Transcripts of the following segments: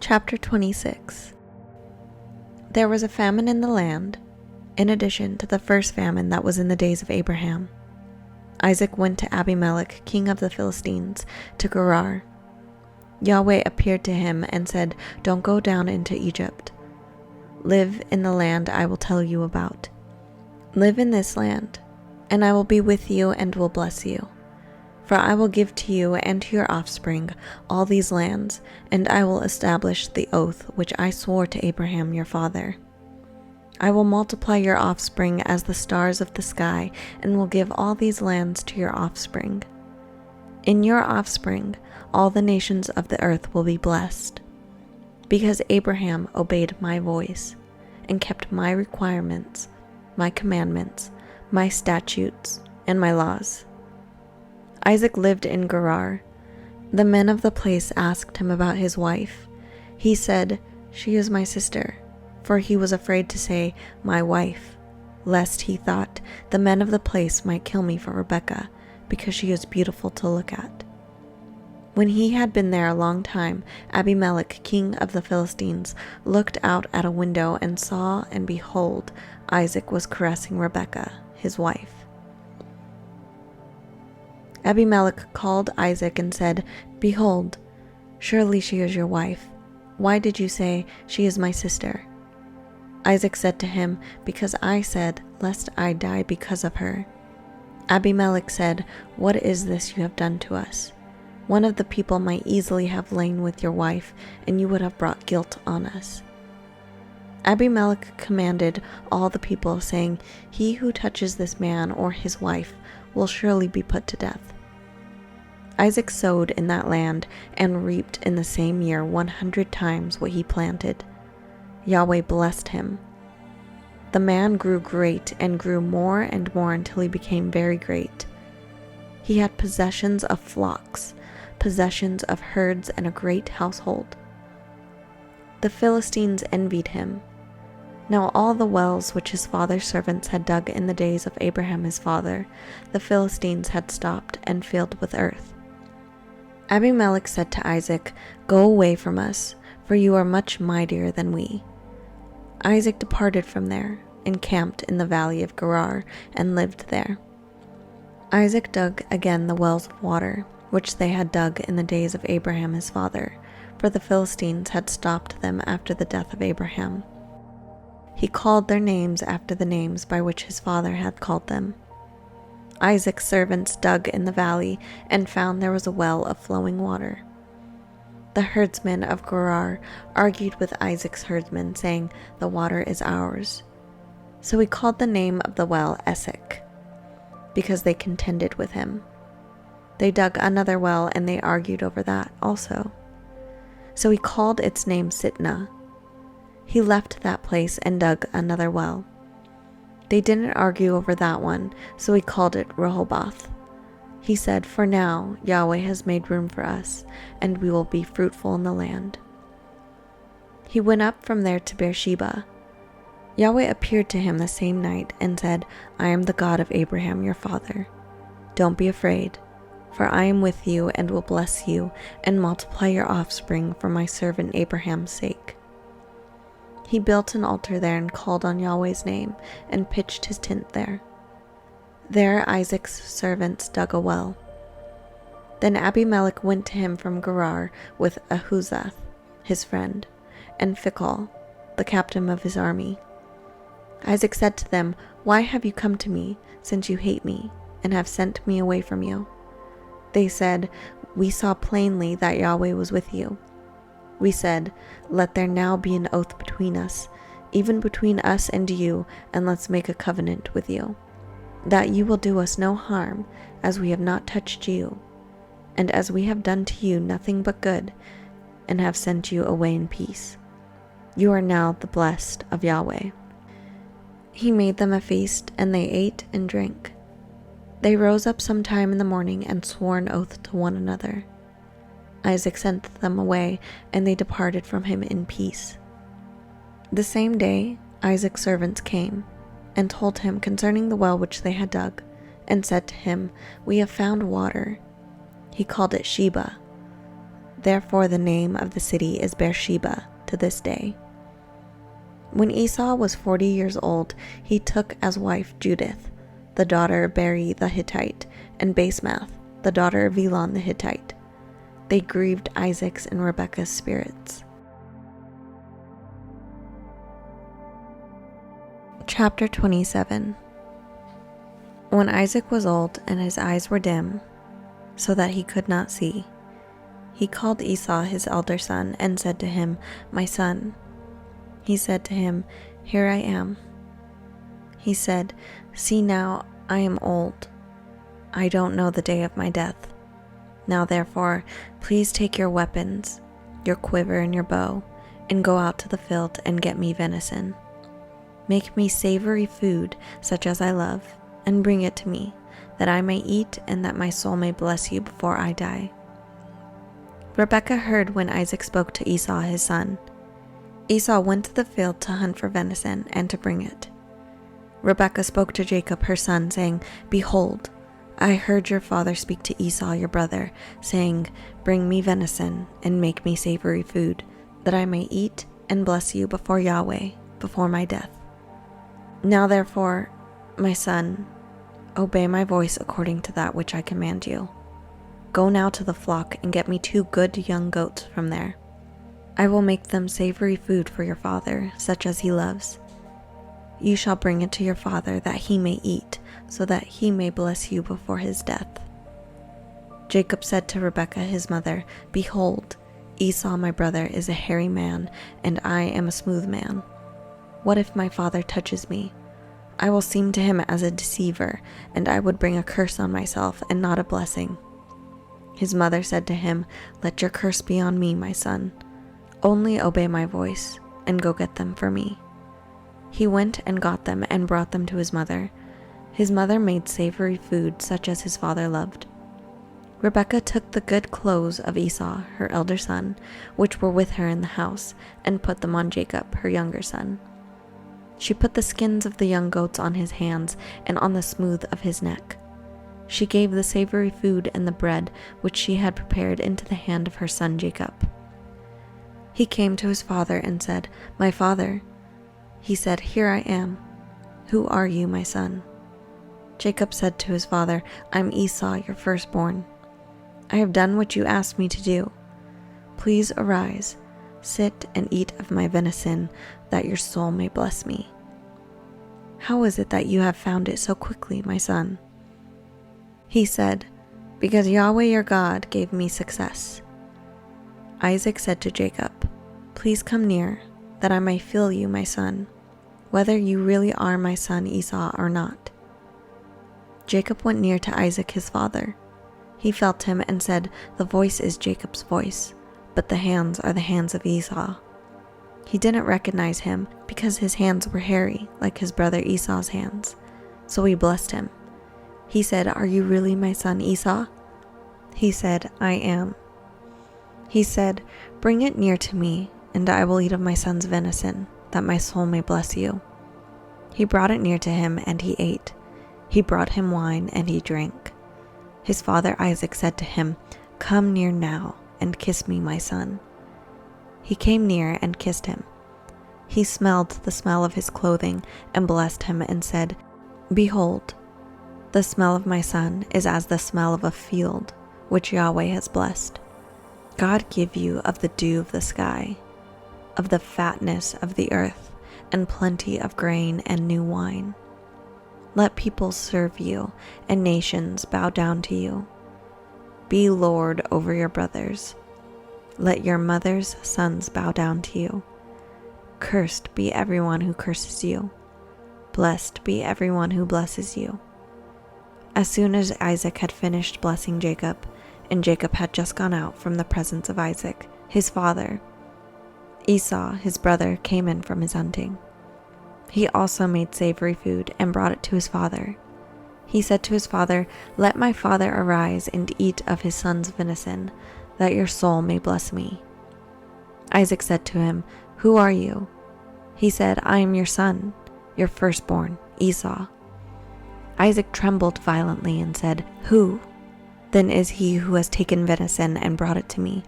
Chapter 26. There was a famine in the land, in addition to the first famine that was in the days of Abraham. Isaac went to Abimelech, king of the Philistines, to Gerar. Yahweh appeared to him and said, "Don't go down into Egypt. Live in the land I will tell you about. Live in this land, and I will be with you and will bless you. For I will give to you and to your offspring all these lands, and I will establish the oath which I swore to Abraham your father. I will multiply your offspring as the stars of the sky, and will give all these lands to your offspring. In your offspring all the nations of the earth will be blessed, because Abraham obeyed my voice, and kept my requirements, my commandments, my statutes, and my laws." Isaac lived in Gerar. The men of the place asked him about his wife. He said, "She is my sister," for he was afraid to say, "my wife," lest he thought the men of the place might kill me for Rebekah, because she is beautiful to look at. When he had been there a long time, Abimelech, king of the Philistines, looked out at a window and saw, and behold, Isaac was caressing Rebekah, his wife. Abimelech called Isaac and said, "Behold, surely she is your wife. Why did you say, 'She is my sister'?" Isaac said to him, "Because I said, lest I die because of her." Abimelech said, "What is this you have done to us? One of the people might easily have lain with your wife, and you would have brought guilt on us." Abimelech commanded all the people, saying, "He who touches this man or his wife will surely be put to death." Isaac sowed in that land and reaped in the same year 100 times what he planted. Yahweh blessed him. The man grew great and grew more and more until he became very great. He had possessions of flocks, possessions of herds, and a great household. The Philistines envied him. Now all the wells which his father's servants had dug in the days of Abraham his father, the Philistines had stopped and filled with earth. Abimelech said to Isaac, "Go away from us, for you are much mightier than we." Isaac departed from there, encamped in the valley of Gerar, and lived there. Isaac dug again the wells of water, which they had dug in the days of Abraham his father, for the Philistines had stopped them after the death of Abraham. He called their names after the names by which his father had called them. Isaac's servants dug in the valley and found there was a well of flowing water. The herdsmen of Gerar argued with Isaac's herdsmen, saying, "The water is ours." So he called the name of the well Esek, because they contended with him. They dug another well, and they argued over that also. So he called its name Sitnah. He left that place and dug another well. They didn't argue over that one, so he called it Rehoboth. He said, "For now Yahweh has made room for us, and we will be fruitful in the land." He went up from there to Beersheba. Yahweh appeared to him the same night and said, "I am the God of Abraham your father. Don't be afraid, for I am with you and will bless you and multiply your offspring for my servant Abraham's sake." He built an altar there and called on Yahweh's name and pitched his tent there. There Isaac's servants dug a well. Then Abimelech went to him from Gerar with Ahuzath, his friend, and Phicol, the captain of his army. Isaac said to them, "Why have you come to me, since you hate me, and have sent me away from you?" They said, "We saw plainly that Yahweh was with you." We said, "Let there now be an oath between us, even between us and you, and let's make a covenant with you, that you will do us no harm, as we have not touched you, and as we have done to you nothing but good, and have sent you away in peace. You are now the blessed of Yahweh." He made them a feast, and they ate and drank. They rose up sometime in the morning and swore an oath to one another. Isaac sent them away, and they departed from him in peace. The same day Isaac's servants came and told him concerning the well which they had dug, and said to him, "We have found water." He called it Sheba. Therefore the name of the city is Beersheba to this day. When Esau was 40 years old, he took as wife Judith, the daughter of Beri the Hittite, and Basemath, the daughter of Elon the Hittite. They grieved Isaac's and Rebekah's spirits. Chapter 27. When Isaac was old and his eyes were dim, so that he could not see, he called Esau his elder son and said to him, "My son." He said to him, "Here I am." He said, "See now, I am old. I don't know the day of my death. Now therefore, please take your weapons, your quiver and your bow, and go out to the field and get me venison. Make me savory food such as I love, and bring it to me, that I may eat and that my soul may bless you before I die." Rebekah heard when Isaac spoke to Esau his son. Esau went to the field to hunt for venison and to bring it. Rebekah spoke to Jacob her son, saying, "Behold, I heard your father speak to Esau your brother, saying, 'Bring me venison and make me savory food, that I may eat and bless you before Yahweh, before my death.' Now therefore, my son, obey my voice according to that which I command you. Go now to the flock and get me 2 good young goats from there. I will make them savory food for your father, such as he loves. You shall bring it to your father, that he may eat, so that he may bless you before his death." Jacob said to Rebekah his mother, "Behold, Esau my brother is a hairy man, and I am a smooth man. What if my father touches me? I will seem to him as a deceiver, and I would bring a curse on myself and not a blessing." His mother said to him, "Let your curse be on me, my son. Only obey my voice, and go get them for me." He went and got them and brought them to his mother. His mother made savory food such as his father loved. Rebekah took the good clothes of Esau, her elder son, which were with her in the house, and put them on Jacob, her younger son. She put the skins of the young goats on his hands and on the smooth of his neck. She gave the savory food and the bread which she had prepared into the hand of her son Jacob. He came to his father and said, "My father." He said, "Here I am. Who are you, my son?" Jacob said to his father, "I'm Esau, your firstborn. I have done what you asked me to do. Please arise, sit and eat of my venison, that your soul may bless me." "How is it that you have found it so quickly, my son?" He said, "Because Yahweh your God gave me success." Isaac said to Jacob, "Please come near, that I may feel you, my son, whether you really are my son Esau or not." Jacob went near to Isaac his father. He felt him and said, "The voice is Jacob's voice, but the hands are the hands of Esau." He didn't recognize him because his hands were hairy like his brother Esau's hands, so he blessed him. He said, "Are you really my son Esau?" He said, "I am." He said, "Bring it near to me, and I will eat of my son's venison, that my soul may bless you." He brought it near to him, and he ate. He brought him wine, and he drank. His father Isaac said to him, "Come near now, and kiss me, my son." He came near and kissed him. He smelled the smell of his clothing, and blessed him, and said, "Behold, the smell of my son is as the smell of a field, which Yahweh has blessed. God give you of the dew of the sky, of the fatness of the earth, and plenty of grain and new wine. Let peoples serve you, and nations bow down to you. Be Lord over your brothers. Let your mother's sons bow down to you. Cursed be everyone who curses you. Blessed be everyone who blesses you." As soon as Isaac had finished blessing Jacob, and Jacob had just gone out from the presence of Isaac, his father, Esau, his brother, came in from his hunting. He also made savory food and brought it to his father. He said to his father, "Let my father arise and eat of his son's venison, that your soul may bless me." Isaac said to him, "Who are you?" He said, "I am your son, your firstborn, Esau." Isaac trembled violently and said, "Who then is he who has taken venison and brought it to me,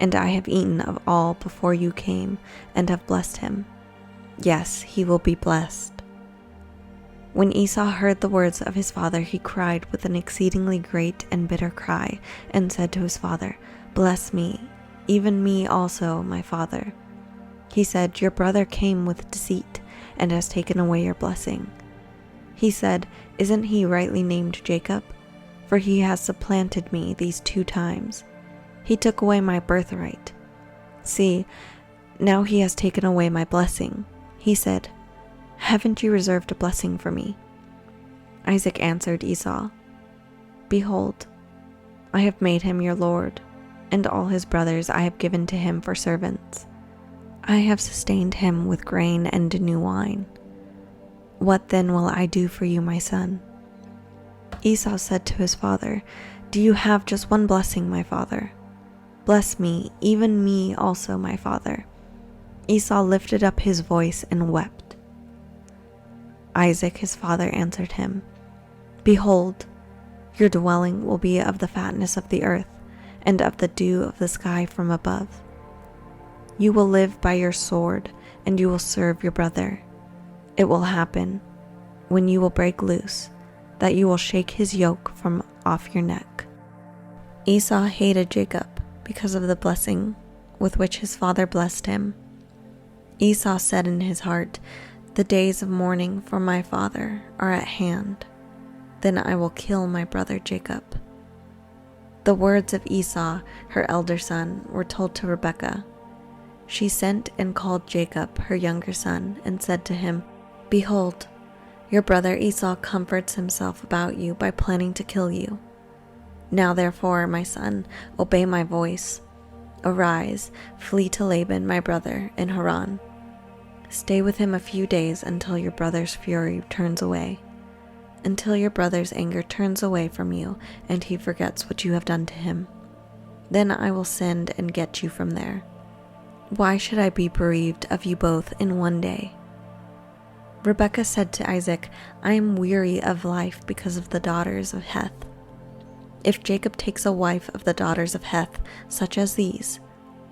and I have eaten of all before you came, and have blessed him. Yes, he will be blessed." When Esau heard the words of his father, he cried with an exceedingly great and bitter cry, and said to his father, "Bless me, even me also, my father." He said, "Your brother came with deceit, and has taken away your blessing." He said, "Isn't he rightly named Jacob? For he has supplanted me these 2 times. He took away my birthright. See, now he has taken away my blessing." He said, "Haven't you reserved a blessing for me?" Isaac answered Esau, "Behold, I have made him your lord, and all his brothers I have given to him for servants. I have sustained him with grain and new wine. What then will I do for you, my son?" Esau said to his father, "Do you have just one blessing, my father? Bless me, even me also, my father." Esau lifted up his voice and wept. Isaac his father answered him, "Behold, your dwelling will be of the fatness of the earth, and of the dew of the sky from above. You will live by your sword, and you will serve your brother. It will happen, when you will break loose, that you will shake his yoke from off your neck." Esau hated Jacob because of the blessing with which his father blessed him. Esau said in his heart, "The days of mourning for my father are at hand. Then I will kill my brother Jacob." The words of Esau, her elder son, were told to Rebekah. She sent and called Jacob, her younger son, and said to him, "Behold, your brother Esau comforts himself about you by planning to kill you. Now therefore, my son, obey my voice. Arise, flee to Laban my brother in Haran. Stay with him a few days until your brother's fury turns away, until your brother's anger turns away from you and he forgets what you have done to him. Then I will send and get you from there. Why should I be bereaved of you both in one day?" Rebekah said to Isaac, "I am weary of life because of the daughters of Heth. If Jacob takes a wife of the daughters of Heth, such as these,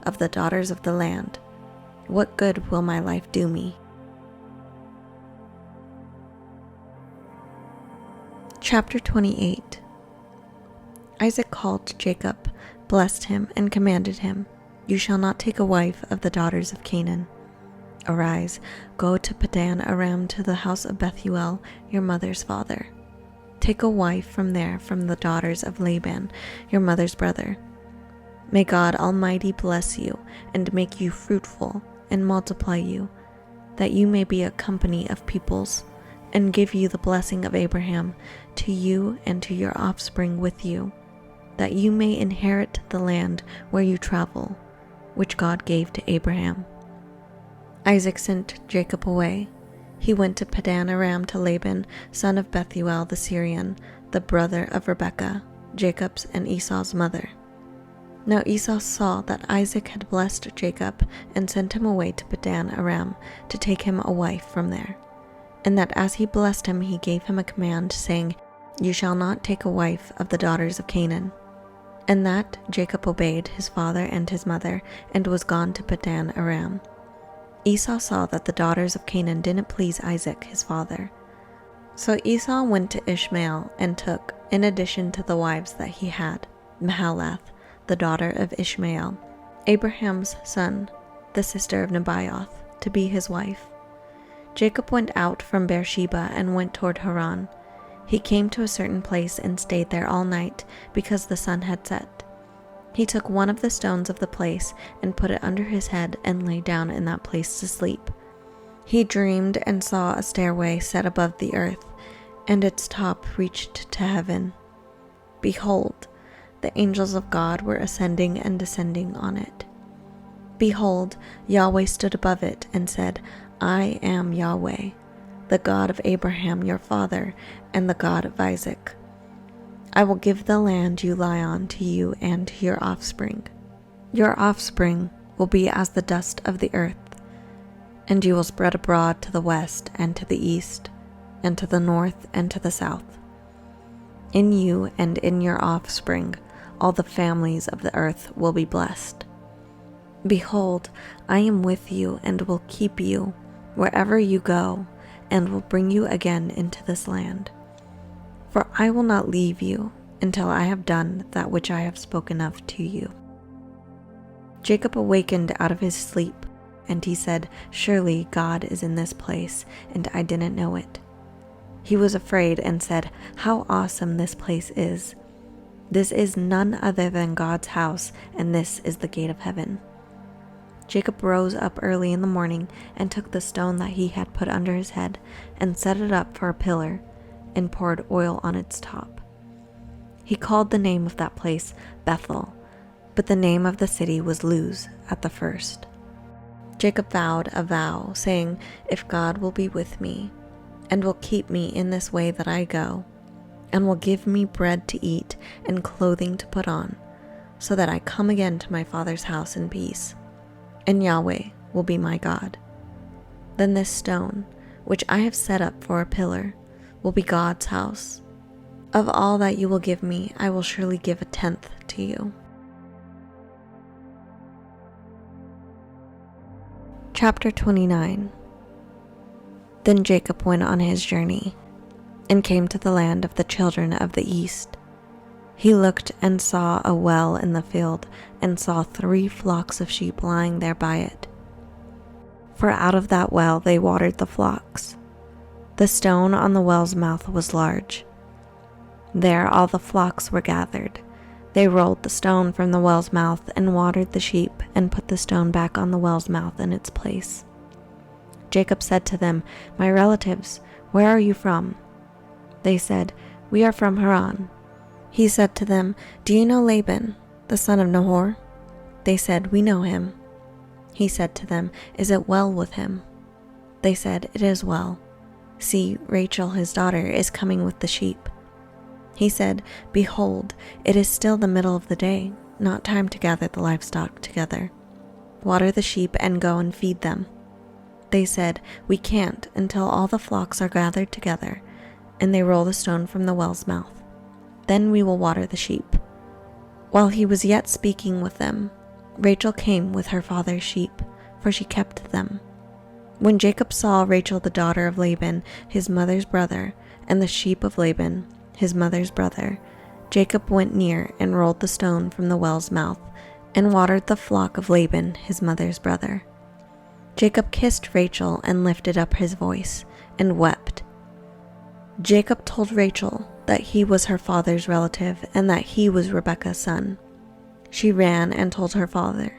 of the daughters of the land, what good will my life do me?" Chapter 28. Isaac called Jacob, blessed him, and commanded him, "You shall not take a wife of the daughters of Canaan. Arise, go to Padan Aram to the house of Bethuel, your mother's father. Take a wife from there from the daughters of Laban, your mother's brother. May God Almighty bless you, and make you fruitful, and multiply you, that you may be a company of peoples, and give you the blessing of Abraham to you and to your offspring with you, that you may inherit the land where you travel, which God gave to Abraham." Isaac sent Jacob away. He went to Padan Aram to Laban, son of Bethuel the Syrian, the brother of Rebekah, Jacob's and Esau's mother. Now Esau saw that Isaac had blessed Jacob, and sent him away to Padan Aram to take him a wife from there, and that as he blessed him he gave him a command, saying, "You shall not take a wife of the daughters of Canaan." And that Jacob obeyed his father and his mother, and was gone to Padan Aram. Esau saw that the daughters of Canaan didn't please Isaac his father. So Esau went to Ishmael, and took, in addition to the wives that he had, Mahalath, the daughter of Ishmael, Abraham's son, the sister of Nebaioth, to be his wife. Jacob went out from Beersheba and went toward Haran. He came to a certain place and stayed there all night, because the sun had set. He took one of the stones of the place and put it under his head, and lay down in that place to sleep. He dreamed and saw a stairway set above the earth, and its top reached to heaven. Behold, the angels of God were ascending and descending on it. Behold, Yahweh stood above it and said, "I am Yahweh, the God of Abraham your father, and the God of Isaac. I will give the land you lie on to you and to your offspring. Your offspring will be as the dust of the earth, and you will spread abroad to the west and to the east, and to the north and to the south. In you and in your offspring all the families of the earth will be blessed. Behold, I am with you and will keep you wherever you go, and will bring you again into this land. For I will not leave you until I have done that which I have spoken of to you." Jacob awakened out of his sleep, and he said, "Surely God is in this place, and I didn't know it." He was afraid and said, "How awesome this place is! This is none other than God's house, and this is the gate of heaven." Jacob rose up early in the morning and took the stone that he had put under his head and set it up for a pillar and poured oil on its top. He called the name of that place Bethel, but the name of the city was Luz at the first. Jacob vowed a vow, saying, "If God will be with me, and will keep me in this way that I go, and will give me bread to eat and clothing to put on, so that I come again to my father's house in peace, and Yahweh will be my God, then this stone, which I have set up for a pillar, will be God's house. Of all that you will give me, I will surely give a tenth to you." Chapter 29. Then Jacob went on his journey, and came to the land of the children of the east. He looked and saw a well in the field, and saw 3 flocks of sheep lying there by it. For out of that well they watered the flocks. The stone on the well's mouth was large. There all the flocks were gathered. They rolled the stone from the well's mouth and watered the sheep, and put the stone back on the well's mouth in its place. Jacob said to them, "My relatives, where are you from?" They said, "We are from Haran." He said to them, "Do you know Laban, the son of Nahor?" They said, "We know him." He said to them, "Is it well with him?" They said, "It is well. See, Rachel his daughter is coming with the sheep." He said, "Behold, it is still the middle of the day, not time to gather the livestock together. Water the sheep and go and feed them." They said, "We can't until all the flocks are gathered together, and they roll the stone from the well's mouth. Then we will water the sheep." While he was yet speaking with them, Rachel came with her father's sheep, for she kept them. When Jacob saw Rachel the daughter of Laban, his mother's brother, and the sheep of Laban, his mother's brother, Jacob went near and rolled the stone from the well's mouth, and watered the flock of Laban, his mother's brother. Jacob kissed Rachel and lifted up his voice, and wept. Jacob told Rachel that he was her father's relative, and that he was Rebekah's son. She ran and told her father.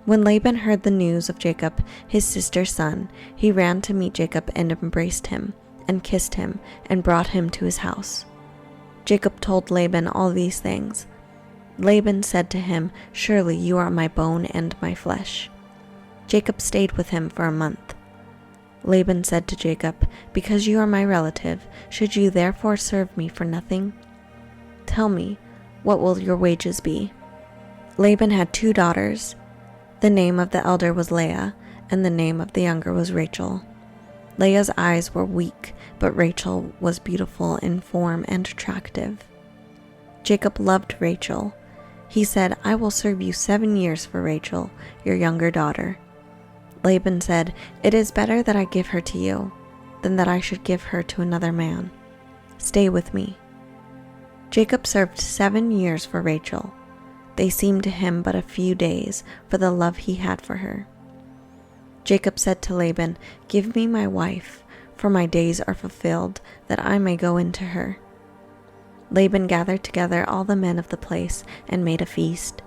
When Laban heard the news of Jacob, his sister's son, he ran to meet Jacob and embraced him, and kissed him, and brought him to his house. Jacob told Laban all these things. Laban said to him, "Surely you are my bone and my flesh." Jacob stayed with him for a month. Laban said to Jacob, "Because you are my relative, should you therefore serve me for nothing? Tell me, what will your wages be?" Laban had 2 daughters. The name of the elder was Leah, and the name of the younger was Rachel. Leah's eyes were weak, but Rachel was beautiful in form and attractive. Jacob loved Rachel. He said, "I will serve you 7 years for Rachel, your younger daughter." Laban said, "It is better that I give her to you, than that I should give her to another man. Stay with me." Jacob served 7 years for Rachel. They seemed to him but a few days, for the love he had for her. Jacob said to Laban, "Give me my wife, for my days are fulfilled, that I may go into her." Laban gathered together all the men of the place and made a feast.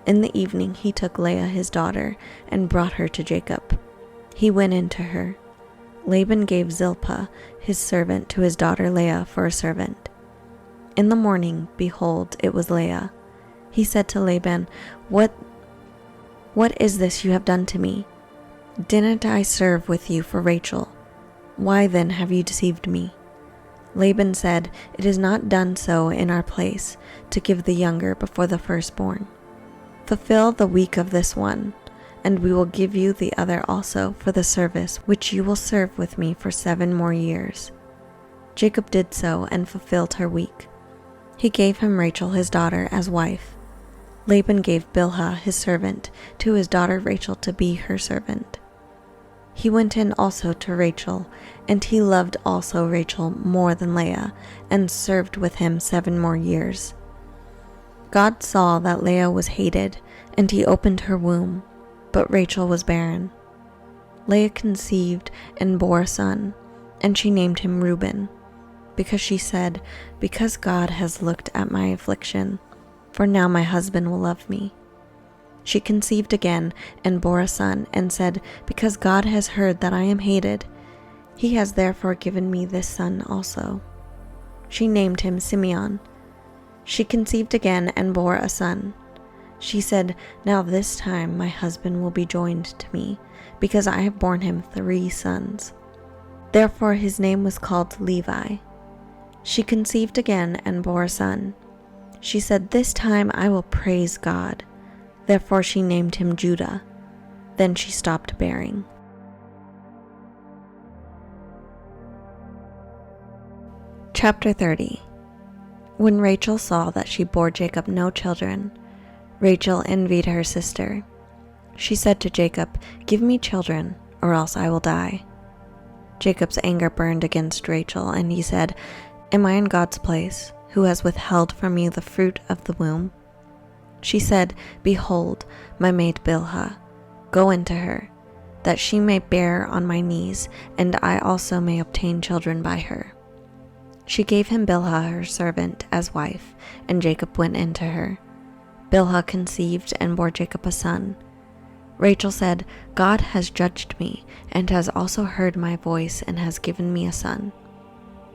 In the evening he took Leah his daughter and brought her to Jacob. He went into her. Laban gave Zilpah his servant to his daughter Leah for a servant. In the morning, behold, it was Leah. He said to Laban, What is this you have done to me? Didn't I serve with you for Rachel? Why then have you deceived me?" Laban said, "It is not done so in our place, to give the younger before the firstborn. Fulfill the week of this one, and we will give you the other also for the service which you will serve with me for 7 more years." Jacob did so and fulfilled her week. He gave him Rachel his daughter as wife. Laban gave Bilhah, his servant, to his daughter Rachel to be her servant. He went in also to Rachel, and he loved also Rachel more than Leah, and served with him 7 more years. God saw that Leah was hated, and he opened her womb, but Rachel was barren. Leah conceived and bore a son, and she named him Reuben, because she said, "Because God has looked at my affliction, for now my husband will love me." She conceived again and bore a son, and said, "Because God has heard that I am hated, he has therefore given me this son also." She named him Simeon. She conceived again and bore a son. She said, "Now this time my husband will be joined to me, because I have borne him 3 sons." Therefore his name was called Levi. She conceived again and bore a son. She said, "This time I will praise God." Therefore she named him Judah. Then she stopped bearing. Chapter 30. When Rachel saw that she bore Jacob no children, Rachel envied her sister. She said to Jacob, "Give me children, or else I will die." Jacob's anger burned against Rachel, and he said, "Am I in God's place, who has withheld from you the fruit of the womb?" She said, "Behold, my maid Bilhah, go into her, that she may bear on my knees, and I also may obtain children by her." She gave him Bilhah her servant as wife, and Jacob went into her. Bilhah conceived and bore Jacob a son. Rachel said, "God has judged me, and has also heard my voice, and has given me a son."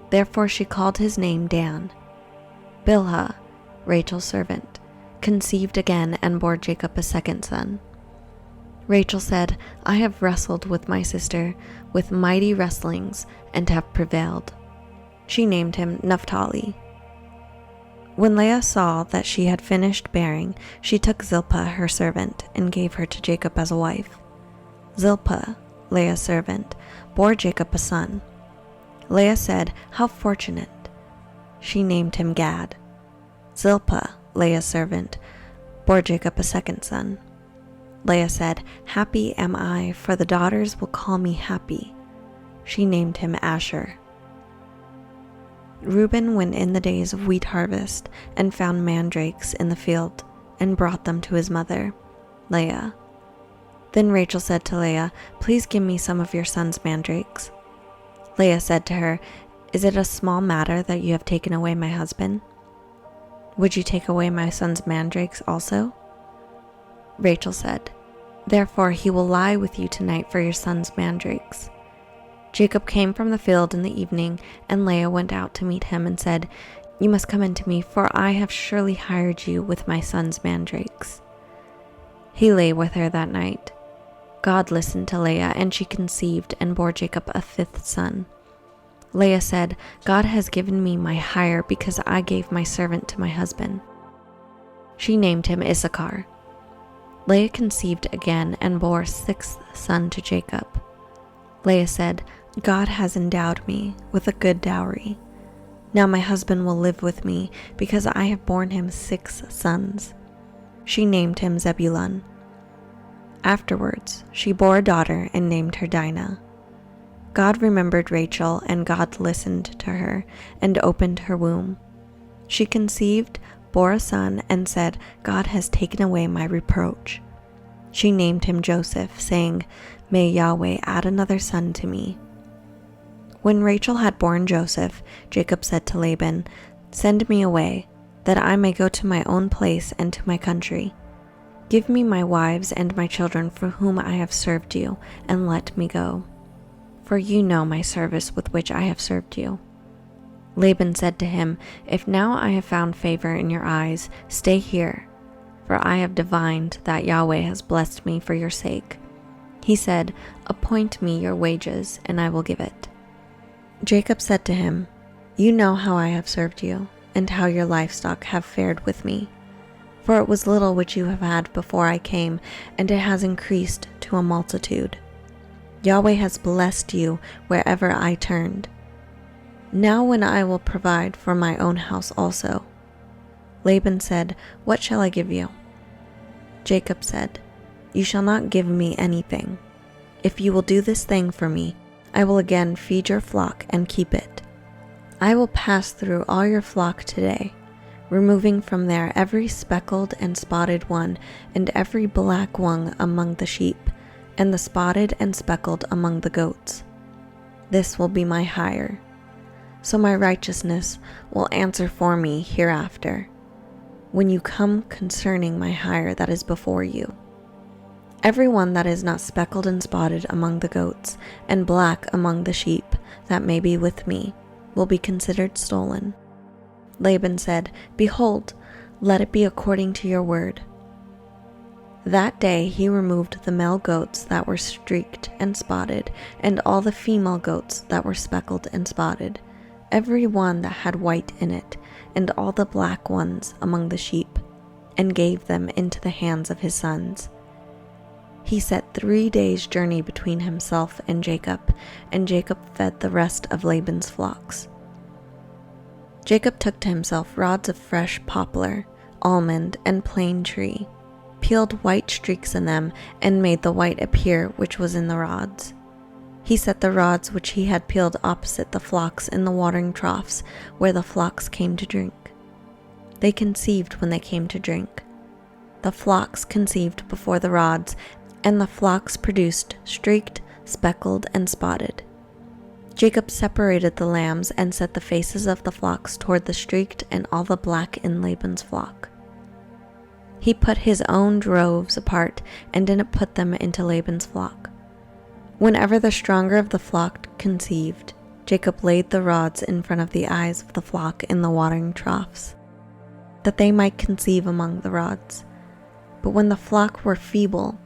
Therefore she called his name Dan. Bilhah, Rachel's servant, conceived again and bore Jacob a second son. Rachel said, "I have wrestled with my sister with mighty wrestlings, and have prevailed." She named him Naphtali. When Leah saw that she had finished bearing, she took Zilpah her servant, and gave her to Jacob as a wife. Zilpah, Leah's servant, bore Jacob a son. Leah said, "How fortunate!" She named him Gad. Zilpah, Leah's servant, bore Jacob a second son. Leah said, "Happy am I, for the daughters will call me happy." She named him Asher. Reuben went in the days of wheat harvest, and found mandrakes in the field, and brought them to his mother, Leah. Then Rachel said to Leah, "Please give me some of your son's mandrakes." Leah said to her, "Is it a small matter that you have taken away my husband? Would you take away my son's mandrakes also?" Rachel said, "Therefore he will lie with you tonight for your son's mandrakes." Jacob came from the field in the evening, and Leah went out to meet him and said, "You must come in to me, for I have surely hired you with my son's mandrakes." He lay with her that night. God listened to Leah, and she conceived and bore Jacob a 5th son. Leah said, "God has given me my hire because I gave my servant to my husband." She named him Issachar. Leah conceived again and bore a 6th son to Jacob. Leah said, "God has endowed me with a good dowry. Now my husband will live with me because I have borne him 6 sons." She named him Zebulun. Afterwards, she bore a daughter and named her Dinah. God remembered Rachel, and God listened to her and opened her womb. She conceived, bore a son, and said, "God has taken away my reproach." She named him Joseph, saying, "May Yahweh add another son to me." When Rachel had borne Joseph, Jacob said to Laban, "Send me away, that I may go to my own place and to my country. Give me my wives and my children for whom I have served you, and let me go. For you know my service with which I have served you." Laban said to him, "If now I have found favor in your eyes, stay here, for I have divined that Yahweh has blessed me for your sake." He said, "Appoint me your wages, and I will give it." Jacob said to him, "You know how I have served you, and how your livestock have fared with me. For it was little which you have had before I came, and it has increased to a multitude. Yahweh has blessed you wherever I turned. Now when I will provide for my own house also." Laban said, "What shall I give you?" Jacob said, "You shall not give me anything. If you will do this thing for me, I will again feed your flock and keep it. I will pass through all your flock today, removing from there every speckled and spotted one, and every black one among the sheep, and the spotted and speckled among the goats. This will be my hire. So my righteousness will answer for me hereafter, when you come concerning my hire that is before you. Every one that is not speckled and spotted among the goats, and black among the sheep that may be with me, will be considered stolen." Laban said, "Behold, let it be according to your word." That day he removed the male goats that were streaked and spotted, and all the female goats that were speckled and spotted, every one that had white in it, and all the black ones among the sheep, and gave them into the hands of his sons. He set 3 days' journey between himself and Jacob fed the rest of Laban's flocks. Jacob took to himself rods of fresh poplar, almond, and plane tree, peeled white streaks in them, and made the white appear which was in the rods. He set the rods which he had peeled opposite the flocks in the watering troughs where the flocks came to drink. They conceived when they came to drink. The flocks conceived before the rods, and the flocks produced streaked, speckled, and spotted. Jacob separated the lambs and set the faces of the flocks toward the streaked and all the black in Laban's flock. He put his own droves apart and didn't put them into Laban's flock. Whenever the stronger of the flock conceived, Jacob laid the rods in front of the eyes of the flock in the watering troughs, that they might conceive among the rods. But when the flock were feeble,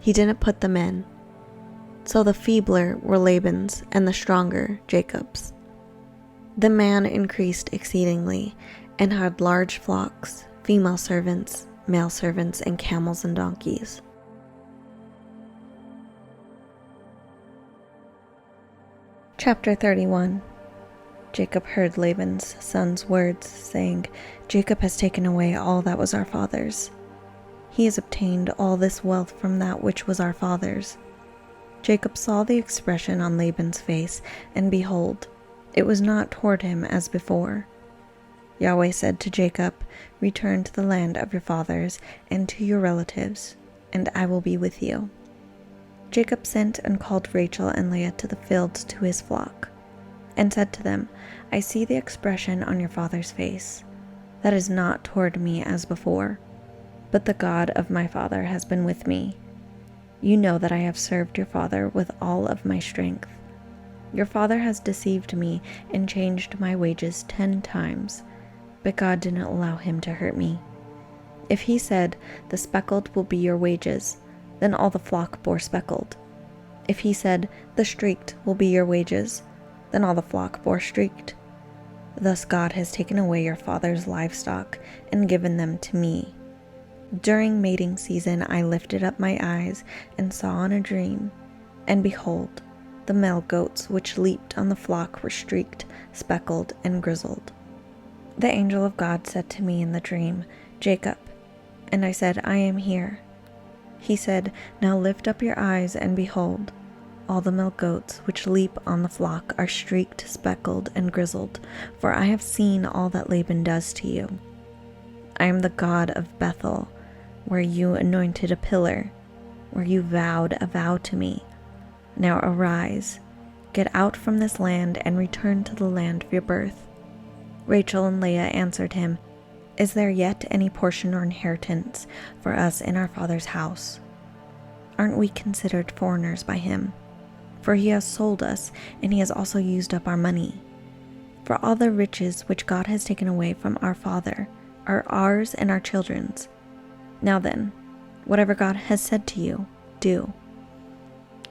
he didn't put them in. So the feebler were Laban's, and the stronger Jacob's. The man increased exceedingly, and had large flocks, female servants, male servants, and camels and donkeys. Chapter 31. Jacob heard Laban's son's words, saying, "Jacob has taken away all that was our father's. He has obtained all this wealth from that which was our father's." Jacob saw the expression on Laban's face, and behold, it was not toward him as before. Yahweh said to Jacob, "Return to the land of your fathers and to your relatives, and I will be with you." Jacob sent and called Rachel and Leah to the fields to his flock, and said to them, "I see the expression on your father's face. That is not toward me as before, but the God of my father has been with me. You know that I have served your father with all of my strength. Your father has deceived me and changed my wages 10 times, but God didn't allow him to hurt me. If he said, 'The speckled will be your wages,' then all the flock bore speckled. If he said, 'The streaked will be your wages,' then all the flock bore streaked. Thus God has taken away your father's livestock and given them to me. During mating season I lifted up my eyes and saw in a dream, and behold, the male goats which leaped on the flock were streaked, speckled, and grizzled. The angel of God said to me in the dream, 'Jacob,' and I said, 'I am here.' He said, 'Now lift up your eyes and behold, all the male goats which leap on the flock are streaked, speckled, and grizzled, for I have seen all that Laban does to you. I am the God of Bethel, where you anointed a pillar, where you vowed a vow to me. Now arise, get out from this land and return to the land of your birth.' Rachel and Leah answered him, 'Is there yet any portion or inheritance for us in our father's house? Aren't we considered foreigners by him? For he has sold us, and he has also used up our money. For all the riches which God has taken away from our father are ours and our children's. Now then, whatever God has said to you, do.'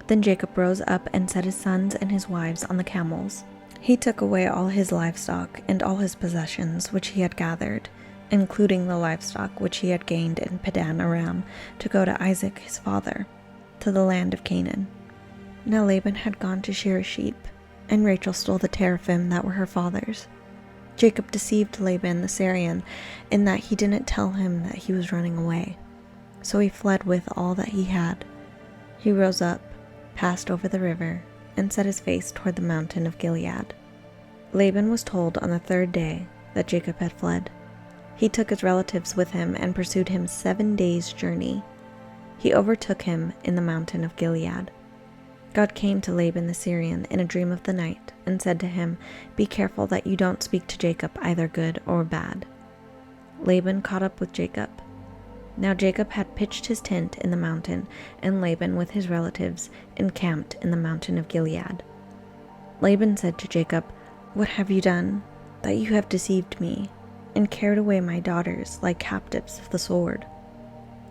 Then Jacob rose up and set his sons and his wives on the camels. He took away all his livestock and all his possessions which he had gathered, including the livestock which he had gained in Padan Aram, to go to Isaac his father, to the land of Canaan. Now Laban had gone to shear sheep, and Rachel stole the teraphim that were her father's. Jacob deceived Laban the Syrian in that he didn't tell him that he was running away. So he fled with all that he had. He rose up, passed over the river, and set his face toward the mountain of Gilead. Laban was told on the third day that Jacob had fled. He took his relatives with him and pursued him 7 days' journey. He overtook him in the mountain of Gilead. God came to Laban the Syrian in a dream of the night and said to him, "Be careful that you don't speak to Jacob either good or bad." Laban caught up with Jacob. Now Jacob had pitched his tent in the mountain, and Laban with his relatives encamped in the mountain of Gilead. Laban said to Jacob, "What have you done, that you have deceived me, and carried away my daughters like captives of the sword?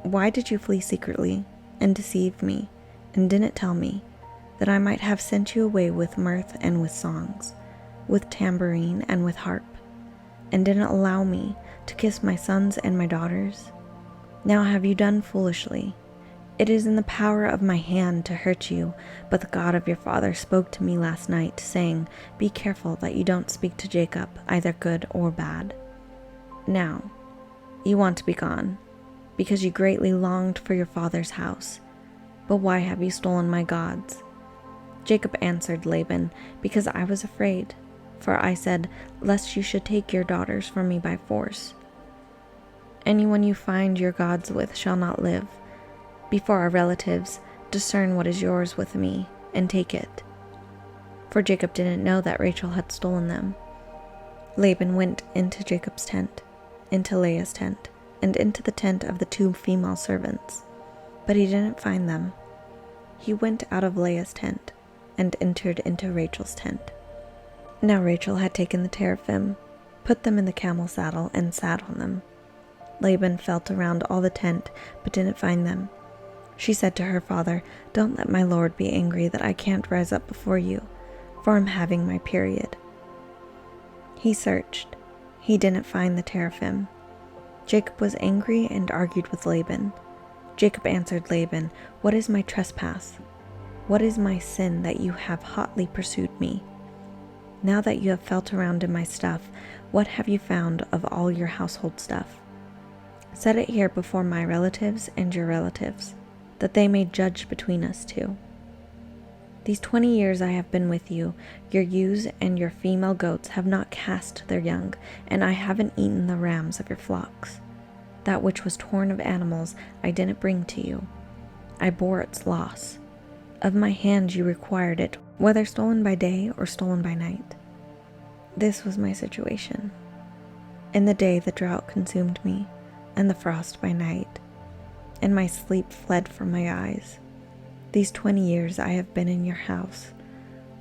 Why did you flee secretly, and deceive me, and didn't tell me, that I might have sent you away with mirth and with songs, with tambourine and with harp, and didn't allow me to kiss my sons and my daughters? Now have you done foolishly. It is in the power of my hand to hurt you, but the God of your father spoke to me last night, saying, 'Be careful that you don't speak to Jacob, either good or bad.' Now, you want to be gone, because you greatly longed for your father's house. But why have you stolen my gods?" Jacob answered Laban, "Because I was afraid, for I said, 'Lest you should take your daughters from me by force.' Anyone you find your gods with shall not live. Before our relatives, discern what is yours with me, and take it." For Jacob didn't know that Rachel had stolen them. Laban went into Jacob's tent, into Leah's tent, and into the tent of the 2 female servants, but he didn't find them. He went out of Leah's tent and entered into Rachel's tent. Now Rachel had taken the teraphim, put them in the camel saddle, and sat on them. Laban felt around all the tent, but didn't find them. She said to her father, "Don't let my lord be angry that I can't rise up before you, for I'm having my period." He searched. He didn't find the teraphim. Jacob was angry and argued with Laban. Jacob answered Laban, "What is my trespass? What is my sin that you have hotly pursued me? Now that you have felt around in my stuff, what have you found of all your household stuff? Set it here before my relatives and your relatives, that they may judge between us 2. These 20 years I have been with you, your ewes and your female goats have not cast their young, and I haven't eaten the rams of your flocks. That which was torn of animals I didn't bring to you. I bore its loss. Of my hand you required it, whether stolen by day or stolen by night. This was my situation. In the day the drought consumed me, and the frost by night, and my sleep fled from my eyes. These 20 years I have been in your house.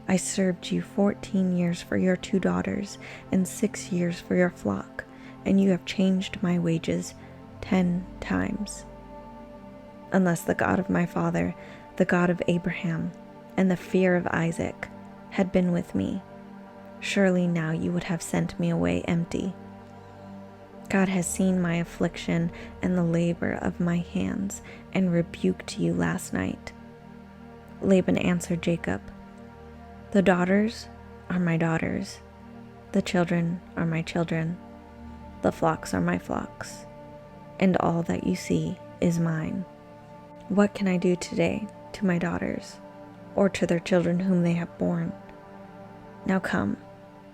I served you 14 years for your 2 daughters, and 6 years for your flock, and you have changed my wages 10 times. Unless the God of my father, the God of Abraham, and the fear of Isaac had been with me, surely now you would have sent me away empty. God has seen my affliction and the labor of my hands, and rebuked you last night." Laban answered Jacob, "The daughters are my daughters, the children are my children, the flocks are my flocks, and all that you see is mine. What can I do today to my daughters, or to their children whom they have borne? Now come,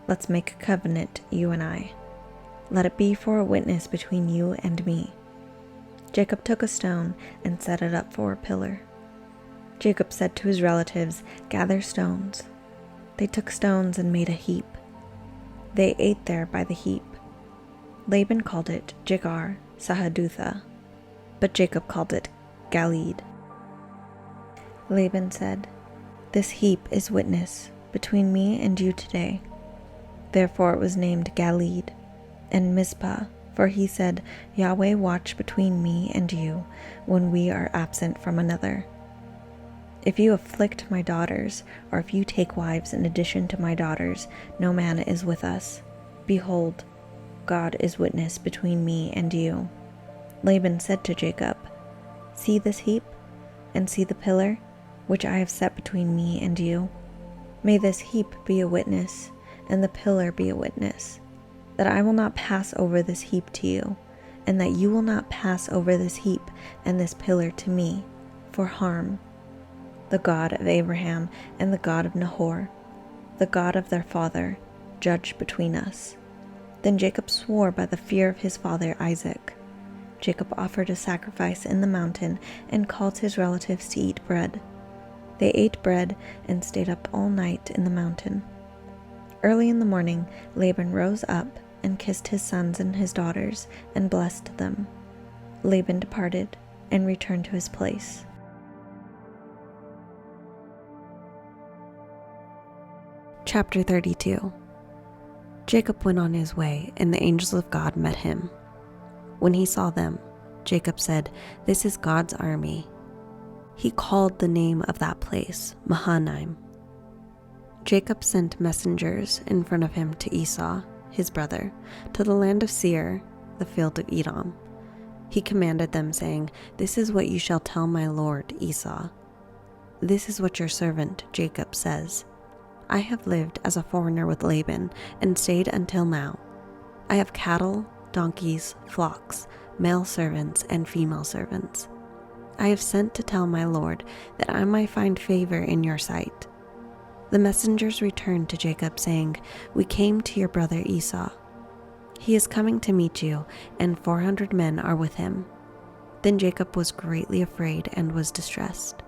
let's make a covenant, you and I. Let it be for a witness between you and me." Jacob took a stone and set it up for a pillar. Jacob said to his relatives, "Gather stones." They took stones and made a heap. They ate there by the heap. Laban called it Jegar Sahadutha, but Jacob called it Galeed. Laban said, "This heap is witness between me and you today." Therefore it was named Galeed. And Mizpah, for he said, "Yahweh watch between me and you when we are absent from another. If you afflict my daughters, or if you take wives in addition to my daughters, no man is with us. Behold, God is witness between me and you." Laban said to Jacob, "See this heap, and see the pillar, which I have set between me and you. May this heap be a witness, and the pillar be a witness, that I will not pass over this heap to you, and that you will not pass over this heap and this pillar to me for harm. The God of Abraham and the God of Nahor, the God of their father, judge between us." Then Jacob swore by the fear of his father Isaac. Jacob offered a sacrifice in the mountain and called his relatives to eat bread. They ate bread and stayed up all night in the mountain. Early in the morning, Laban rose up and kissed his sons and his daughters and blessed them. Laban departed and returned to his place. Chapter 32. Jacob went on his way, and the angels of God met him. When he saw them, Jacob said, "This is God's army." He called the name of that place Mahanaim. Jacob sent messengers in front of him to Esau, his brother, to the land of Seir, the field of Edom. He commanded them, saying, "This is what you shall tell my lord Esau. This is what your servant Jacob says. I have lived as a foreigner with Laban and stayed until now. I have cattle, donkeys, flocks, male servants, and female servants. I have sent to tell my lord that I might find favor in your sight." The messengers returned to Jacob, saying, "We came to your brother Esau. He is coming to meet you, and 400 men are with him." Then Jacob was greatly afraid and was distressed.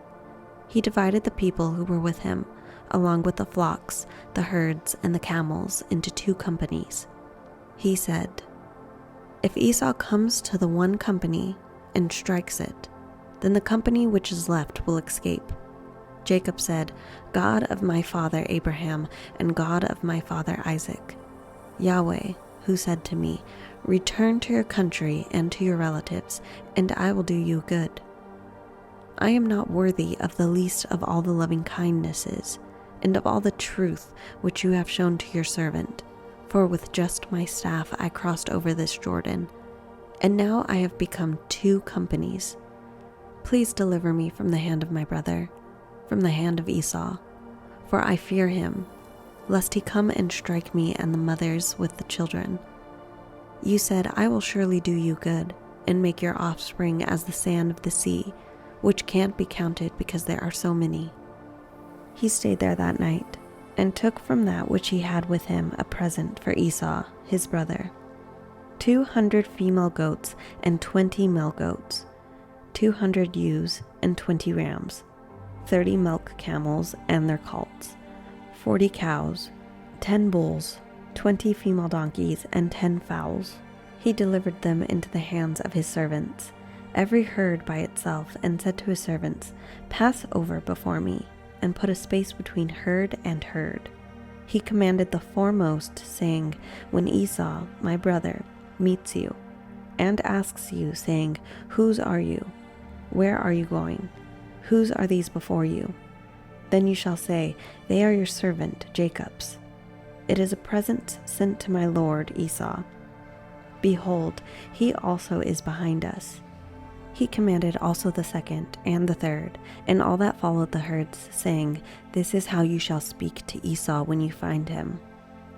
He divided the people who were with him, along with the flocks, the herds, and the camels, into 2 companies. He said, "If Esau comes to the one company and strikes it, then the company which is left will escape." Jacob said, "God of my father Abraham and God of my father Isaac, Yahweh, who said to me, 'Return to your country and to your relatives, and I will do you good.' I am not worthy of the least of all the loving kindnesses and of all the truth which you have shown to your servant, for with just my staff I crossed over this Jordan, and now I have become 2 companies. Please deliver me from the hand of my brother, from the hand of Esau, for I fear him, lest he come and strike me and the mothers with the children. You said, 'I will surely do you good, and make your offspring as the sand of the sea, which can't be counted because there are so many.'" He stayed there that night, and took from that which he had with him a present for Esau, his brother: 200 female goats and 20 male goats, 200 ewes and 20 rams, 30 milk camels and their colts, 40 cows, 10 bulls, 20 female donkeys, and 10 fowls. He delivered them into the hands of his servants, every herd by itself, and said to his servants, "Pass over before me, and put a space between herd and herd." He commanded the foremost, saying, "When Esau, my brother, meets you, and asks you, saying, 'Whose are you? Where are you going? Whose are these before you?' Then you shall say, 'They are your servant Jacob's. It is a present sent to my lord Esau. Behold, he also is behind us.'" He commanded also the second and the third, and all that followed the herds, saying, "This is how you shall speak to Esau when you find him.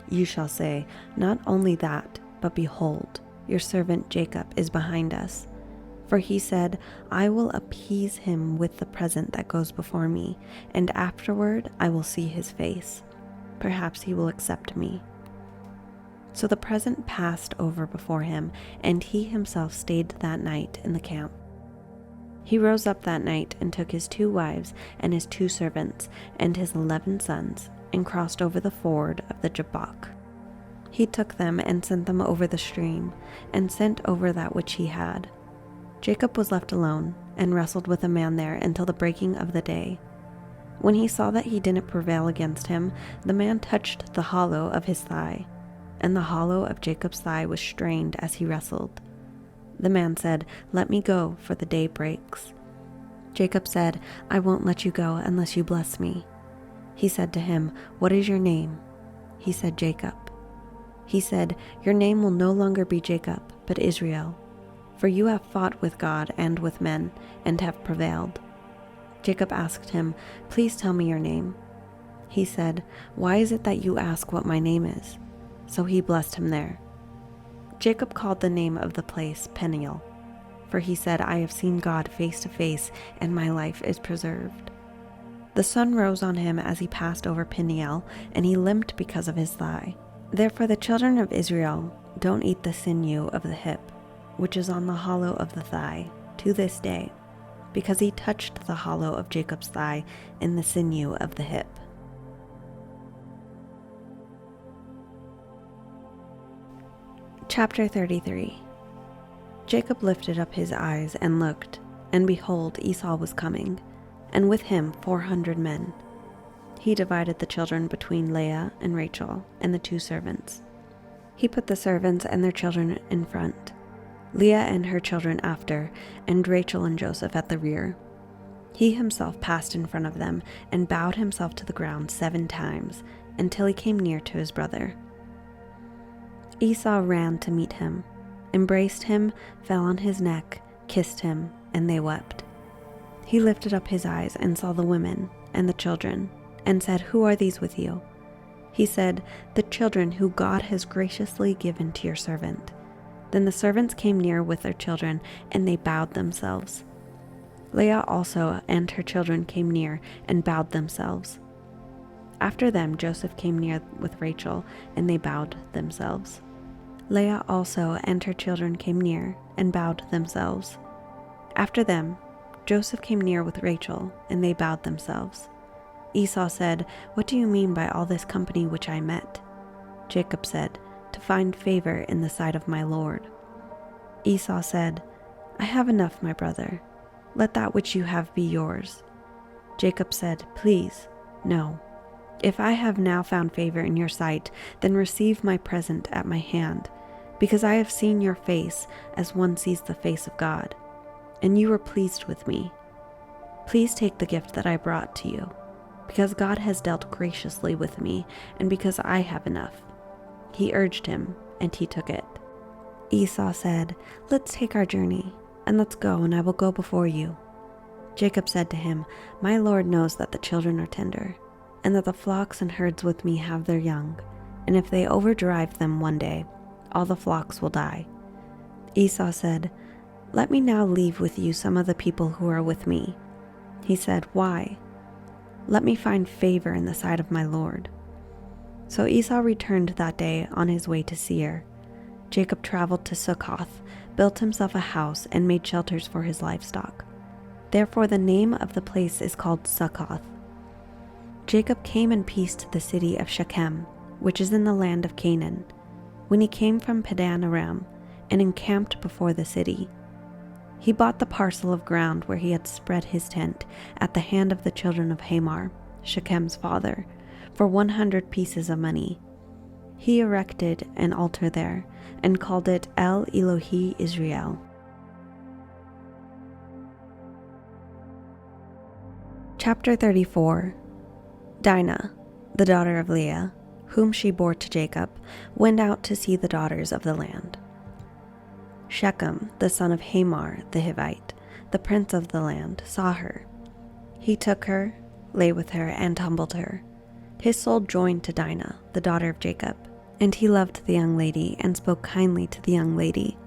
You shall say, 'Not only that, but behold, your servant Jacob is behind us.' For he said, 'I will appease him with the present that goes before me, and afterward I will see his face. Perhaps he will accept me.' So the present passed over before him, and he himself stayed that night in the camp. He rose up that night and took his 2 wives and his 2 servants and his 11 sons, and crossed over the ford of the Jabbok. He took them and sent them over the stream, and sent over that which he had. Jacob was left alone, and wrestled with a man there until the breaking of the day. When he saw that he didn't prevail against him, the man touched the hollow of his thigh, and the hollow of Jacob's thigh was strained as he wrestled. The man said, "Let me go, for the day breaks." Jacob said, "I won't let you go unless you bless me." He said to him, "What is your name?" He said, "Jacob." He said, "Your name will no longer be Jacob, but Israel, for you have fought with God and with men, and have prevailed." Jacob asked him, "Please tell me your name." He said, "Why is it that you ask what my name is?" So he blessed him there. Jacob called the name of the place Peniel, for he said, I have seen God face to face, and my life is preserved. The sun rose on him as he passed over Peniel, and he limped because of his thigh. Therefore the children of Israel don't eat the sinew of the hip, which is on the hollow of the thigh, to this day, because he touched the hollow of Jacob's thigh in the sinew of the hip. Chapter 33. Jacob lifted up his eyes and looked, and behold, Esau was coming, and with him 400 men. He divided the children between Leah and Rachel and the 2 servants. He put the servants and their children in front, Leah and her children after, and Rachel and Joseph at the rear. He himself passed in front of them and bowed himself to the ground 7 times until he came near to his brother. Esau ran to meet him, embraced him, fell on his neck, kissed him, and they wept. He lifted up his eyes and saw the women and the children, and said, Who are these with you? He said, The children who God has graciously given to your servant. Then the servants came near with their children, and they bowed themselves. Leah also and her children came near and bowed themselves. After them Joseph came near with Rachel, and they bowed themselves. Leah also and her children came near and bowed themselves. After them Joseph came near with Rachel, and they bowed themselves. Esau said, What do you mean by all this company which I met? Jacob said, To find favor in the sight of my Lord. Esau said, I have enough, my brother. Let that which you have be yours. Jacob said, Please, no. If I have now found favor in your sight, then receive my present at my hand, because I have seen your face as one sees the face of God, and you were pleased with me. Please take the gift that I brought to you, because God has dealt graciously with me, and because I have enough. He urged him, and he took it. Esau said, Let's take our journey, and let's go, and I will go before you. Jacob said to him, My Lord knows that the children are tender, and that the flocks and herds with me have their young, and if they overdrive them one day, all the flocks will die. Esau said, Let me now leave with you some of the people who are with me. He said, Why? Let me find favor in the sight of my Lord. So Esau returned that day on his way to Seir. Jacob traveled to Succoth, built himself a house, and made shelters for his livestock. Therefore the name of the place is called Succoth. Jacob came in peace to the city of Shechem, which is in the land of Canaan, when he came from Padan Aram, and encamped before the city. He bought the parcel of ground where he had spread his tent at the hand of the children of Hamor, Shechem's father, for 100 pieces of money. He erected an altar there, and called it El Elohi Israel. Chapter 34. Dinah, the daughter of Leah, whom she bore to Jacob, went out to see the daughters of the land. Shechem, the son of Hamor the Hivite, the prince of the land, saw her. He took her, lay with her, and humbled her. His soul joined to Dinah, the daughter of Jacob, and he loved the young lady and spoke kindly to the young lady.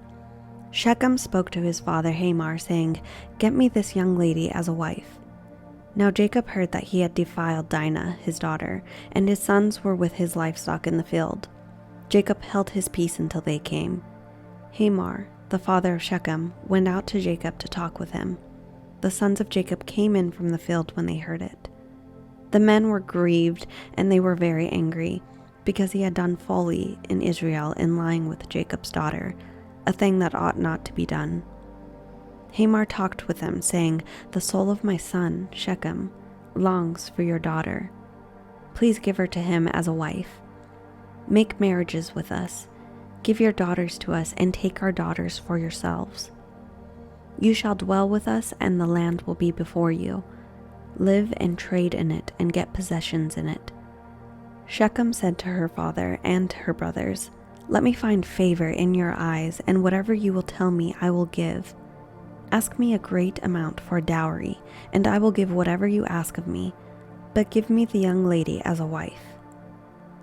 Shechem spoke to his father Hamor, saying, Get me this young lady as a wife. Now Jacob heard that he had defiled Dinah, his daughter, and his sons were with his livestock in the field. Jacob held his peace until they came. Hamor, the father of Shechem, went out to Jacob to talk with him. The sons of Jacob came in from the field when they heard it. The men were grieved, and they were very angry, because he had done folly in Israel in lying with Jacob's daughter, a thing that ought not to be done. Hamor talked with them, saying, The soul of my son, Shechem, longs for your daughter. Please give her to him as a wife. Make marriages with us. Give your daughters to us, and take our daughters for yourselves. You shall dwell with us, and the land will be before you. Live and trade in it, and get possessions in it. Shechem said to her father and to her brothers, Let me find favor in your eyes, and whatever you will tell me I will give. Ask me a great amount for dowry, and I will give whatever you ask of me, but give me the young lady as a wife.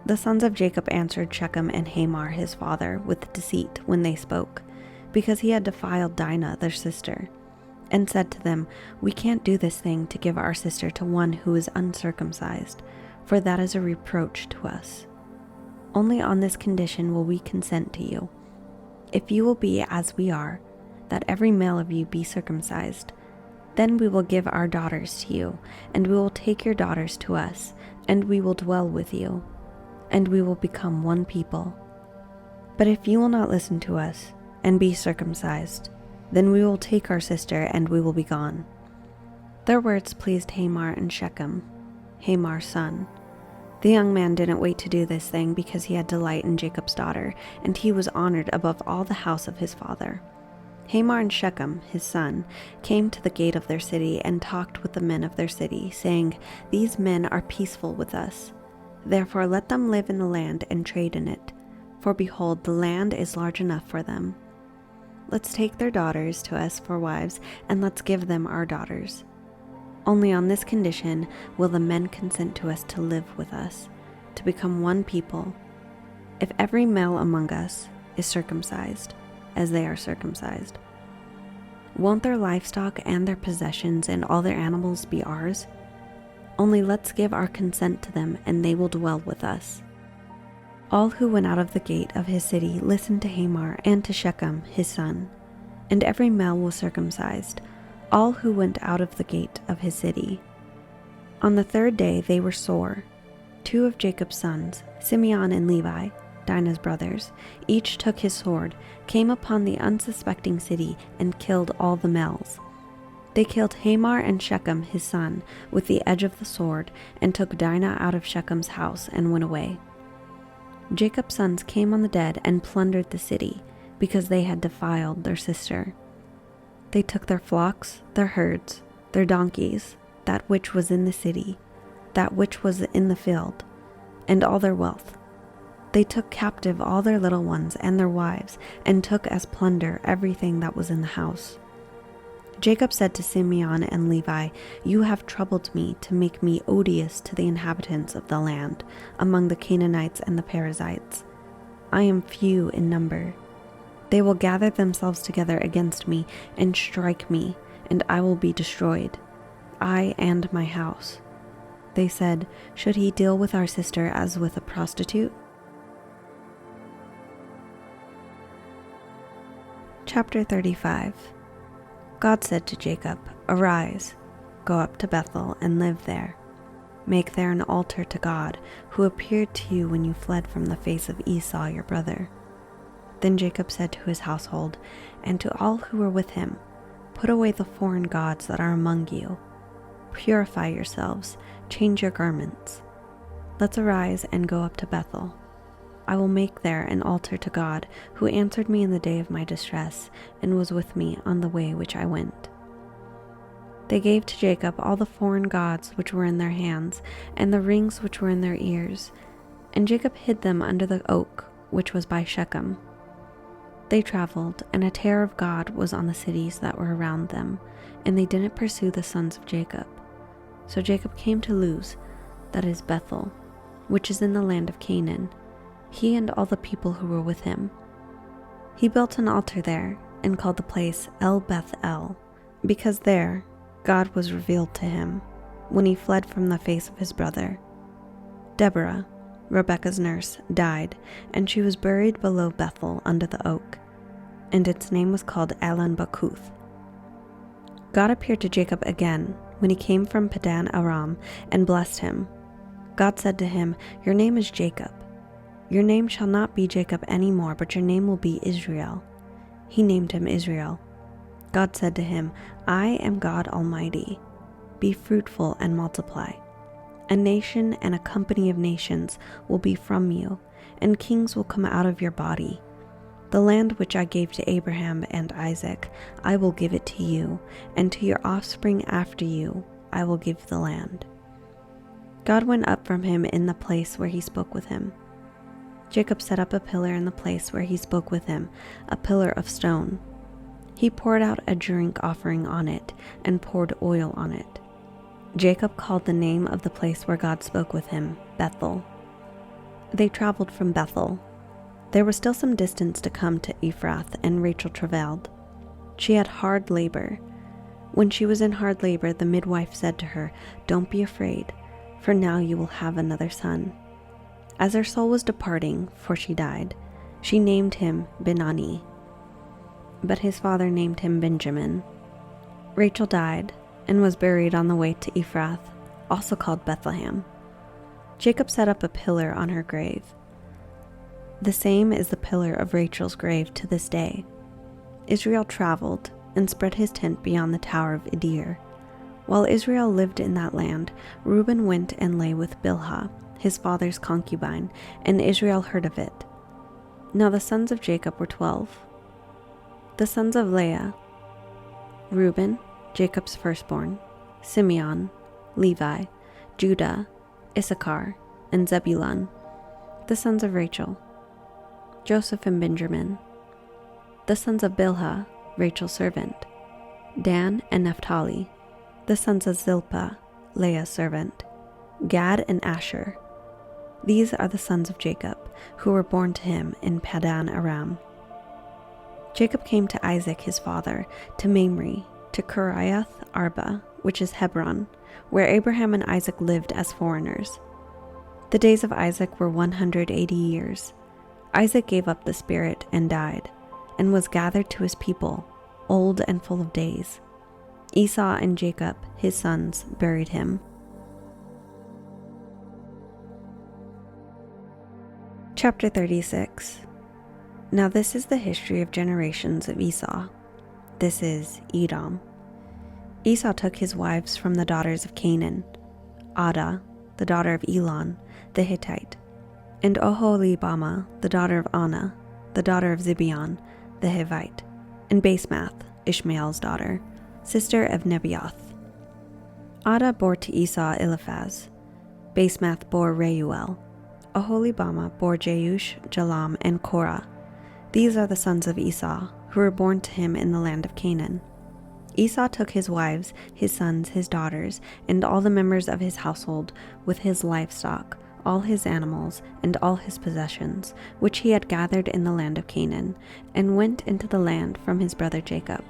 The sons of Jacob answered Shechem and Hamor his father with deceit when they spoke, because he had defiled Dinah their sister, and said to them, "We can't do this thing to give our sister to one who is uncircumcised, for that is a reproach to us. Only on this condition will we consent to you. If you will be as we are, that every male of you be circumcised, then we will give our daughters to you, and we will take your daughters to us, and we will dwell with you, and we will become one people. But if you will not listen to us, and be circumcised, then we will take our sister, and we will be gone." Their words pleased Hamor and Shechem, Hamor's son. The young man didn't wait to do this thing because he had delight in Jacob's daughter, and he was honored above all the house of his father. Hamor and Shechem, his son, came to the gate of their city and talked with the men of their city, saying, "These men are peaceful with us. Therefore let them live in the land and trade in it. For behold, the land is large enough for them. Let's take their daughters to us for wives, and let's give them our daughters. Only on this condition will the men consent to us to live with us, to become one people, if every male among us is circumcised, as they are circumcised. Won't their livestock and their possessions and all their animals be ours? Only let's give our consent to them, and they will dwell with us." All who went out of the gate of his city listened to Hamor and to Shechem his son, and every male was circumcised, all who went out of the gate of his city. On the third day they were sore. 2 of Jacob's sons, Simeon and Levi, Dinah's brothers, each took his sword, came upon the unsuspecting city, and killed all the males. They killed Hamor and Shechem his son with the edge of the sword, and took Dinah out of Shechem's house and went away. Jacob's sons came on the dead and plundered the city, because they had defiled their sister. They took their flocks, their herds, their donkeys, that which was in the city, that which was in the field, and all their wealth. They took captive all their little ones and their wives, and took as plunder everything that was in the house. Jacob said to Simeon and Levi, "You have troubled me to make me odious to the inhabitants of the land, among the Canaanites and the Perizzites. I am few in number. They will gather themselves together against me and strike me, and I will be destroyed, I and my house." They said, "Should he deal with our sister as with a prostitute?" Chapter 35. God said to Jacob, "Arise, go up to Bethel and live there. Make there an altar to God, who appeared to you when you fled from the face of Esau your brother." Then Jacob said to his household and to all who were with him, "Put away the foreign gods that are among you. Purify yourselves, change your garments. Let's arise and go up to Bethel. I will make there an altar to God, who answered me in the day of my distress, and was with me on the way which I went." They gave to Jacob all the foreign gods which were in their hands, and the rings which were in their ears, and Jacob hid them under the oak which was by Shechem. They traveled, and a terror of God was on the cities that were around them, and they didn't pursue the sons of Jacob. So Jacob came to Luz, that is Bethel, which is in the land of Canaan, he and all the people who were with him. He built an altar there, and called the place El Beth El, because there God was revealed to him, when he fled from the face of his brother. Deborah, Rebekah's nurse, died, and she was buried below Bethel under the oak, and its name was called Alon Bakuth. God appeared to Jacob again when he came from Padan Aram, and blessed him. God said to him, "Your name is Jacob. Your name shall not be Jacob any more, but your name will be Israel." He named him Israel. God said to him, "I am God Almighty. Be fruitful and multiply. A nation and a company of nations will be from you, and kings will come out of your body. The land which I gave to Abraham and Isaac, I will give it to you, and to your offspring after you I will give the land." God went up from him in the place where he spoke with him. Jacob set up a pillar in the place where he spoke with him, a pillar of stone. He poured out a drink offering on it, and poured oil on it. Jacob called the name of the place where God spoke with him Bethel. They traveled from Bethel. There was still some distance to come to Ephrath, and Rachel travailed. She had hard labor. When she was in hard labor, the midwife said to her, "Don't be afraid, for now you will have another son." As her soul was departing, for she died, she named him Benani, but his father named him Benjamin. Rachel died and was buried on the way to Ephrath, also called Bethlehem. Jacob set up a pillar on her grave. The same is the pillar of Rachel's grave to this day. Israel traveled and spread his tent beyond the tower of Edir. While Israel lived in that land, Reuben went and lay with Bilhah, his father's concubine, and Israel heard of it. Now the sons of Jacob were 12. The sons of Leah: Reuben, Jacob's firstborn, Simeon, Levi, Judah, Issachar, and Zebulun. The sons of Rachel: Joseph and Benjamin. The sons of Bilhah, Rachel's servant: Dan and Naphtali. The sons of Zilpah, Leah's servant: Gad and Asher. These are the sons of Jacob, who were born to him in Paddan Aram. Jacob came to Isaac his father, to Mamre, to Kiriath Arba, which is Hebron, where Abraham and Isaac lived as foreigners. The days of Isaac were 180 years. Isaac gave up the spirit and died, and was gathered to his people, old and full of days. Esau and Jacob, his sons, buried him. Chapter 36. Now this is the history of generations of Esau. This is Edom. Esau took his wives from the daughters of Canaan: Adah, the daughter of Elon, the Hittite, and Oholibamah, the daughter of Anah, the daughter of Zibeon, the Hivite, and Basemath, Ishmael's daughter, sister of Nebaioth. Adah bore to Esau Eliphaz. Basemath bore Reuel. Oholibamah bore Jeush, Jalam, and Korah. These are the sons of Esau, who were born to him in the land of Canaan. Esau took his wives, his sons, his daughters, and all the members of his household, with his livestock, all his animals, and all his possessions, which he had gathered in the land of Canaan, and went into the land from his brother Jacob.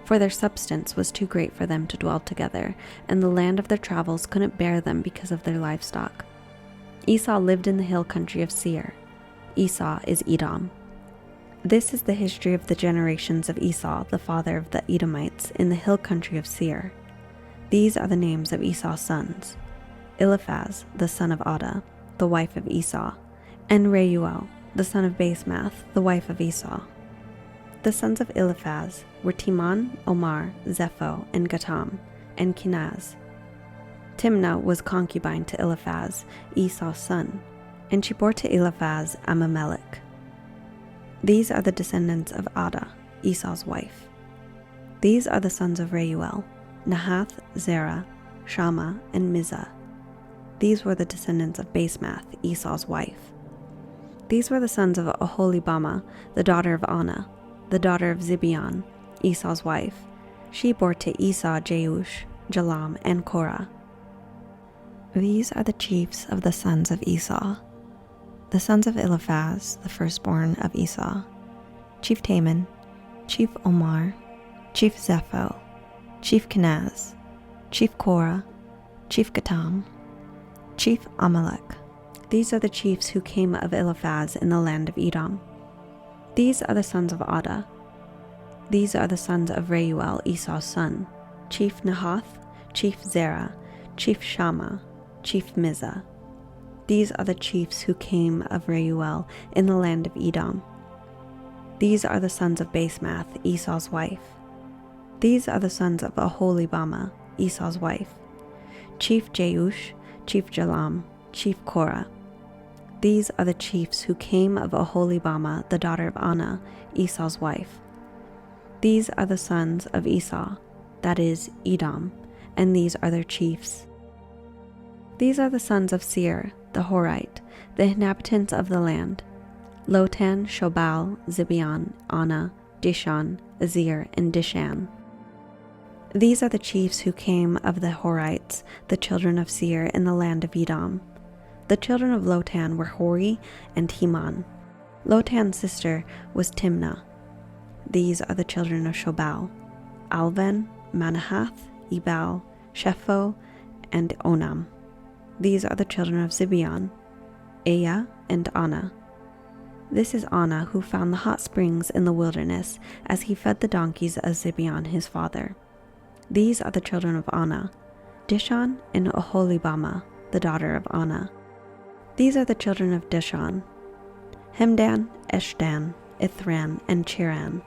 For their substance was too great for them to dwell together, and the land of their travels couldn't bear them because of their livestock. Esau lived in the hill country of Seir. Esau is Edom. This is the history of the generations of Esau, the father of the Edomites, in the hill country of Seir. These are the names of Esau's sons: Eliphaz, the son of Adah, the wife of Esau, and Reuel, the son of Basemath, the wife of Esau. The sons of Eliphaz were Teman, Omar, Zepho, and Gatam, and Kenaz. Timnah was concubine to Eliphaz, Esau's son, and she bore to Eliphaz Ahimelech. These are the descendants of Adah, Esau's wife. These are the sons of Reuel: Nahath, Zerah, Shammah, and Mizah. These were the descendants of Basemath, Esau's wife. These were the sons of Oholibamah, the daughter of Anah, the daughter of Zibeon, Esau's wife. She bore to Esau Jeush, Jalam, and Korah. These are the chiefs of the sons of Esau. The sons of Eliphaz, the firstborn of Esau: Chief Taman, Chief Omar, Chief Zepho, Chief Kenaz, Chief Korah, Chief Gatam, Chief Ahimelech. These are the chiefs who came of Eliphaz in the land of Edom. These are the sons of Adah. These are the sons of Reuel, Esau's son: Chief Nahath, Chief Zerah, Chief Shammah, Chief Mizah. These are the chiefs who came of Reuel in the land of Edom. These are the sons of Basemath, Esau's wife. These are the sons of Oholibamah, Esau's wife: Chief Jeush, Chief Jalam, Chief Korah. These are the chiefs who came of Oholibamah, the daughter of Anah, Esau's wife. These are the sons of Esau, that is, Edom, and these are their chiefs. These are the sons of Seir, the Horite, the inhabitants of the land: Lotan, Shobal, Zibeon, Anah, Dishon, Azir, and Dishan. These are the chiefs who came of the Horites, the children of Seir, in the land of Edom: The children of Lotan were Hori and Heman. Lotan's sister was Timnah. These are the children of Shobal: Alvan, Manahath, Ebal, Shepho, and Onam. These are the children of Zibeon: Aya and Anna. This is Anna, who found the hot springs in the wilderness as he fed the donkeys of Zibeon his father. These are the children of Anna: Dishon and Oholibamah, the daughter of Anna. These are the children of Dishon: Hemdan, Eshdan, Ithran, and Chiran.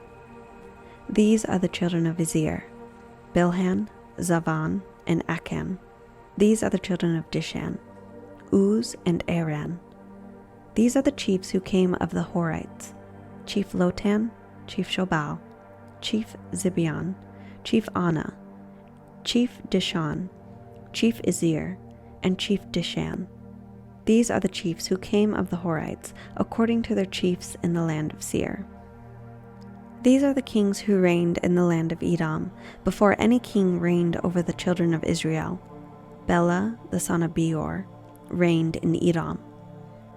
These are the children of Izir: Bilhan, Zavan, and Akan. These are the children of Dishan: Uz and Aran. These are the chiefs who came of the Horites: Chief Lotan, Chief Shobal, Chief Zibeon, Chief Anna, Chief Dishon, Chief Izir, and Chief Dishan. These are the chiefs who came of the Horites, according to their chiefs in the land of Seir. These are the kings who reigned in the land of Edom, before any king reigned over the children of Israel. Bela, the son of Beor, reigned in Edom.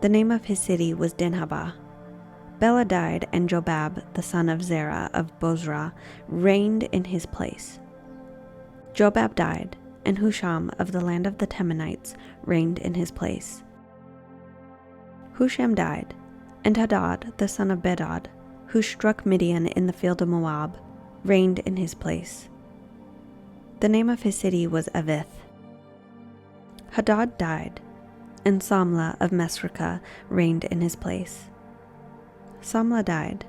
The name of his city was Dinhabah. Bela died, and Jobab, the son of Zerah of Bozrah, reigned in his place. Jobab died, and Husham of the land of the Temanites reigned in his place. Husham died, and Hadad, the son of Bedad, who struck Midian in the field of Moab, reigned in his place. The name of his city was Avith. Hadad died, and Samlah of Mesrekah reigned in his place. Samlah died,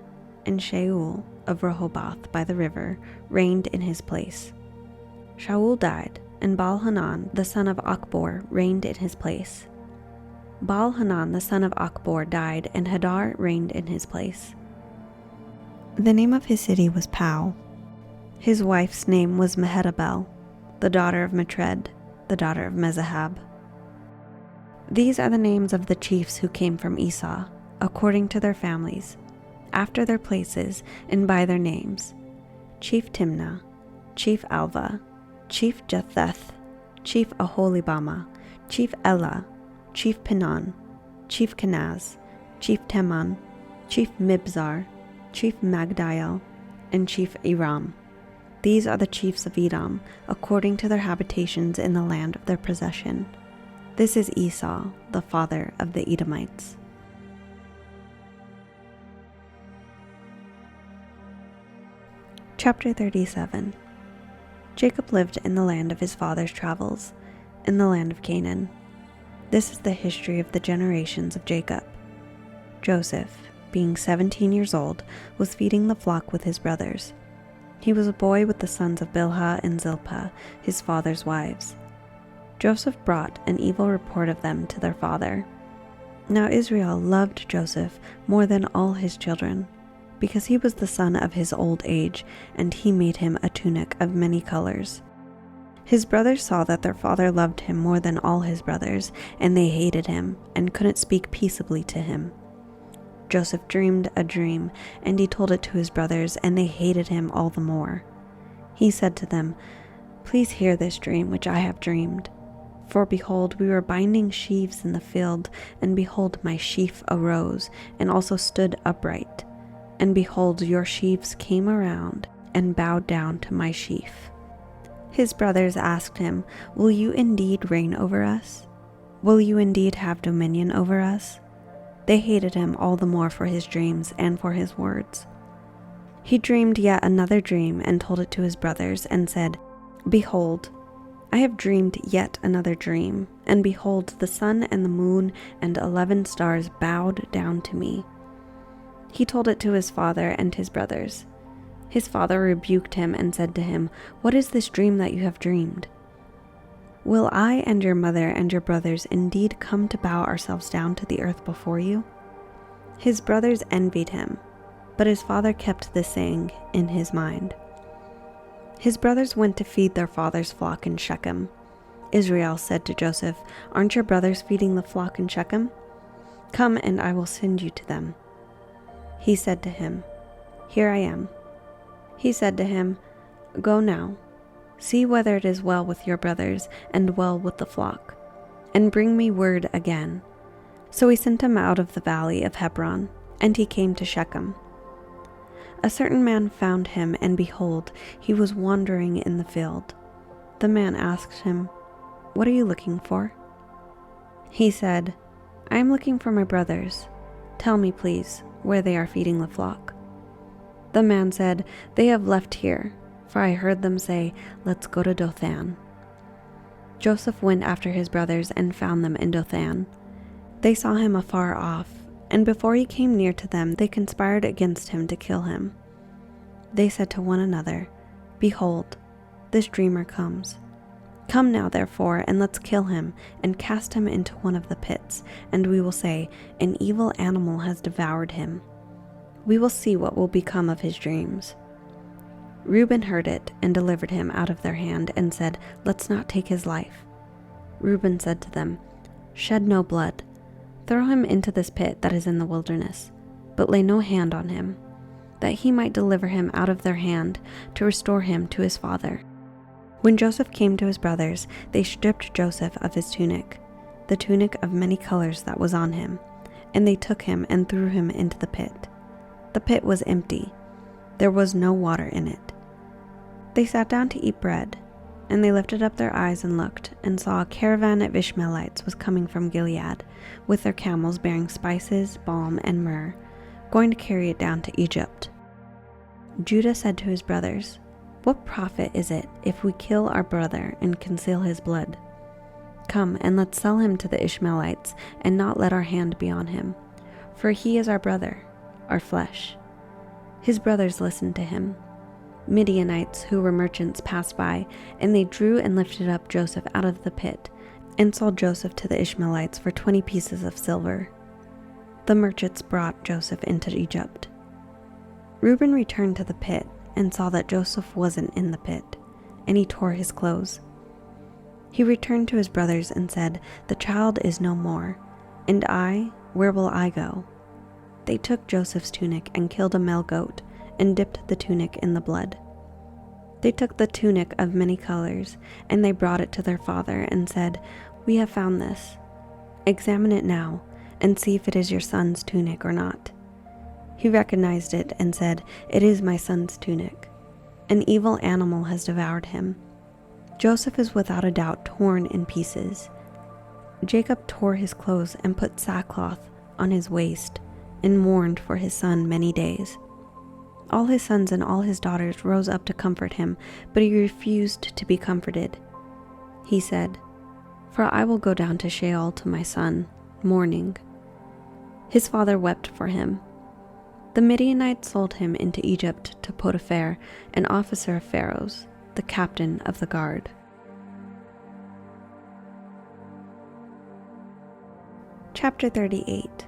and Shaul of Rehoboth by the river reigned in his place. Shaul died, and Baal-Hanan the son of Achbor reigned in his place. Baal-Hanan the son of Achbor died, and Hadar reigned in his place. The name of his city was Pau. His wife's name was Mehetabel, the daughter of Matred, the daughter of Mezahab. These are the names of the chiefs who came from Esau, according to their families, after their places, and by their names: Chief Timnah, Chief Alva, Chief Jetheth, Chief Oholibamah, Chief Elah, Chief Pinon, Chief Kenaz, Chief Teman, Chief Mibzar, Chief Magdiel, and Chief Iram. These are the chiefs of Edom, according to their habitations in the land of their possession. This is Esau, the father of the Edomites. Chapter 37. Jacob lived in the land of his father's travels, in the land of Canaan. This is the history of the generations of Jacob. Joseph, being 17 years old, was feeding the flock with his brothers. He was a boy with the sons of Bilhah and Zilpah, his father's wives. Joseph brought an evil report of them to their father. Now Israel loved Joseph more than all his children, because he was the son of his old age, and he made him a tunic of many colors. His brothers saw that their father loved him more than all his brothers, and they hated him, and couldn't speak peaceably to him. Joseph dreamed a dream, and he told it to his brothers, and they hated him all the more. He said to them, "Please hear this dream which I have dreamed. For behold, we were binding sheaves in the field, and behold, my sheaf arose, and also stood upright. And behold, your sheaves came around, and bowed down to my sheaf." His brothers asked him, "Will you indeed reign over us? Will you indeed have dominion over us?" They hated him all the more for his dreams and for his words. He dreamed yet another dream, and told it to his brothers, and said, "Behold, I have dreamed yet another dream, and behold, the sun and the moon and 11 stars bowed down to me." He told it to his father and his brothers. His father rebuked him and said to him, "What is this dream that you have dreamed? Will I and your mother and your brothers indeed come to bow ourselves down to the earth before you?" His brothers envied him, but his father kept this saying in his mind. His brothers went to feed their father's flock in Shechem. Israel said to Joseph, "Aren't your brothers feeding the flock in Shechem? Come, and I will send you to them." He said to him, "Here I am." He said to him, "Go now, see whether it is well with your brothers and well with the flock. and bring me word again." So he sent him out of the valley of Hebron, and he came to Shechem. A certain man found him, and behold, he was wandering in the field. The man asked him, "What are you looking for?" He said, "I am looking for my brothers. Tell me, please, where they are feeding the flock." The man said, "They have left here, for I heard them say, 'Let's go to Dothan.'" Joseph went after his brothers and found them in Dothan. They saw him afar off, and before he came near to them, they conspired against him to kill him. They said to one another, "Behold, this dreamer comes. Come now, therefore, and let's kill him, and cast him into one of the pits, and we will say, 'An evil animal has devoured him.' We will see what will become of his dreams." Reuben heard it and delivered him out of their hand and said, "Let's not take his life." Reuben said to them, "Shed no blood. Throw him into this pit that is in the wilderness, but lay no hand on him, that he might deliver him out of their hand to restore him to his father." When Joseph came to his brothers, they stripped Joseph of his tunic, the tunic of many colors that was on him, and they took him and threw him into the pit. The pit was empty. There was no water in it. They sat down to eat bread, and they lifted up their eyes and looked, and saw a caravan of Ishmaelites was coming from Gilead, with their camels bearing spices, balm, and myrrh, going to carry it down to Egypt. Judah said to his brothers, "What profit is it if we kill our brother and conceal his blood? Come, and let's sell him to the Ishmaelites, and not let our hand be on him, for he is our brother, our flesh." His brothers listened to him. Midianites who were merchants passed by, and they drew and lifted up Joseph out of the pit, and sold Joseph to the Ishmaelites for 20 pieces of silver. The merchants brought Joseph into Egypt. Reuben returned to the pit and saw that Joseph wasn't in the pit, and he tore his clothes. He returned to his brothers and said, "The child is no more, and I, where will I go?" They took Joseph's tunic and killed a male goat, and dipped the tunic in the blood. They took the tunic of many colors, and they brought it to their father and said, "We have found this. Examine it now, and see if it is your son's tunic or not." He recognized it and said, "It is my son's tunic. An evil animal has devoured him. Joseph is without a doubt torn in pieces." Jacob tore his clothes and put sackcloth on his waist, and mourned for his son many days. All his sons and all his daughters rose up to comfort him, but he refused to be comforted. He said, "For I will go down to Sheol to my son, mourning." His father wept for him. The Midianites sold him into Egypt to Potiphar, an officer of Pharaoh's, the captain of the guard. Chapter 38.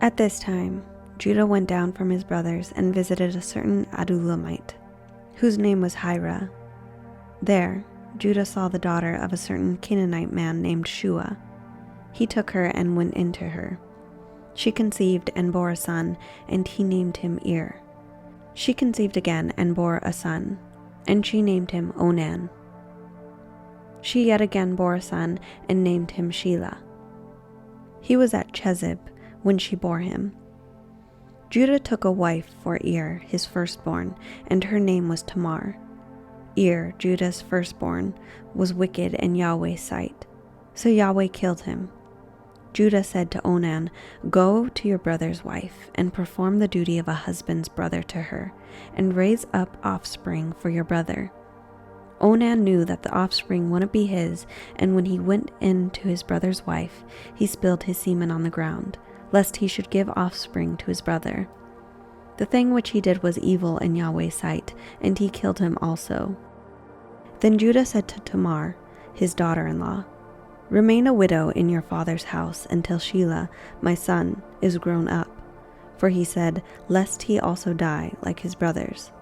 At this time, Judah went down from his brothers and visited a certain Adullamite, whose name was Hira. There, Judah saw the daughter of a certain Canaanite man named Shua. He took her and went into her. She conceived and bore a son, and he named him Ir. She conceived again and bore a son, and she named him Onan. She yet again bore a son, and named him Shelah. He was at Chezib when she bore him. Judah took a wife for Ir, his firstborn, and her name was Tamar. Ir, Judah's firstborn, was wicked in Yahweh's sight, so Yahweh killed him. Judah said to Onan, "Go to your brother's wife, and perform the duty of a husband's brother to her, and raise up offspring for your brother." Onan knew that the offspring wouldn't be his, and when he went in to his brother's wife, he spilled his semen on the ground, lest he should give offspring to his brother. The thing which he did was evil in Yahweh's sight, and he killed him also. Then Judah said to Tamar, his daughter-in-law, "Remain a widow in your father's house until Shelah, my son, is grown up." For he said, "Lest he also die like his brothers."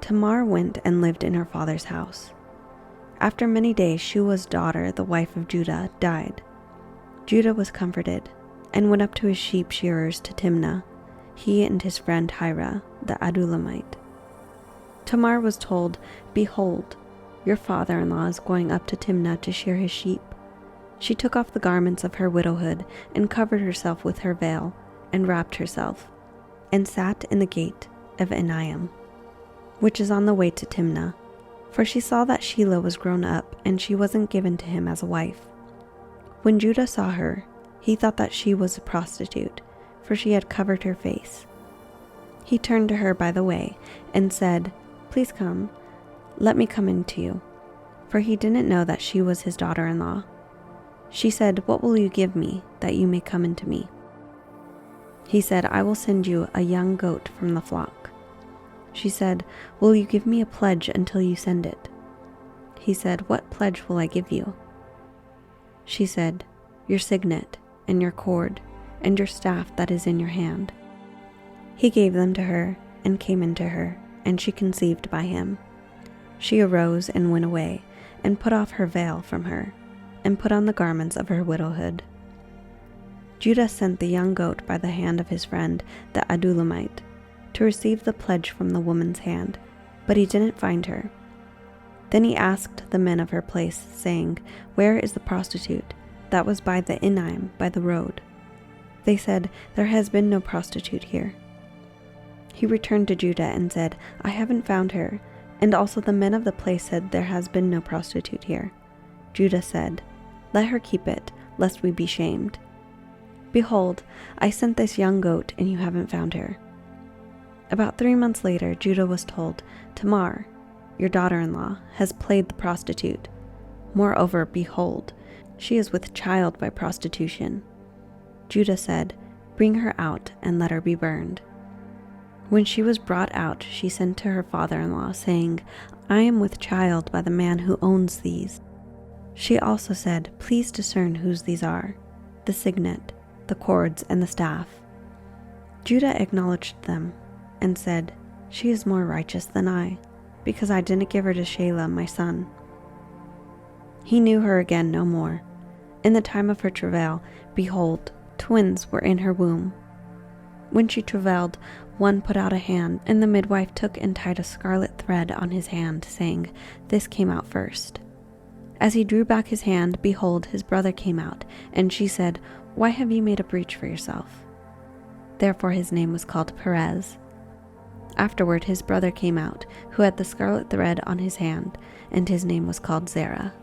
Tamar went and lived in her father's house. After many days, Shua's daughter, the wife of Judah, died. Judah was comforted, and went up to his sheep shearers to Timnah, he and his friend Hira, the Adullamite. Tamar was told, "Behold, your father-in-law is going up to Timnah to shear his sheep." She took off the garments of her widowhood and covered herself with her veil and wrapped herself, and sat in the gate of Enaim, which is on the way to Timnah, for she saw that Shelah was grown up and she wasn't given to him as a wife. When Judah saw her, he thought that she was a prostitute, for she had covered her face. He turned to her by the way and said, "Please come, let me come in to you," for he didn't know that she was his daughter-in-law. She said, "What will you give me that you may come into me?" He said, "I will send you a young goat from the flock." She said, "Will you give me a pledge until you send it?" He said, "What pledge will I give you?" She said, "Your signet, and your cord, and your staff that is in your hand." He gave them to her, and came into her, and she conceived by him. She arose and went away, and put off her veil from her, and put on the garments of her widowhood. Judah sent the young goat by the hand of his friend, the Adullamite, to receive the pledge from the woman's hand, but he didn't find her. Then he asked the men of her place, saying, "Where is the prostitute that was by the Enaim by the road?" They said, "There has been no prostitute here." He returned to Judah and said, "I haven't found her." And also the men of the place said, "There has been no prostitute here." Judah said, "Let her keep it, lest we be shamed. Behold, I sent this young goat, and you haven't found her." About 3 months later, Judah was told, "Tamar, your daughter-in-law, has played the prostitute. Moreover, behold, she is with child by prostitution." Judah said, "Bring her out, and let her be burned." When she was brought out, she sent to her father-in-law, saying, "I am with child by the man who owns these." She also said, "Please discern whose these are, the signet, the cords, and the staff." Judah acknowledged them, and said, "She is more righteous than I, because I didn't give her to Shelah my son." He knew her again no more. In the time of her travail, behold, twins were in her womb. When she travailed, one put out a hand, and the midwife took and tied a scarlet thread on his hand, saying, "This came out first." As he drew back his hand, behold, his brother came out, and she said, "Why have you made a breach for yourself?" Therefore his name was called Perez. Afterward his brother came out, who had the scarlet thread on his hand, and his name was called Zerah.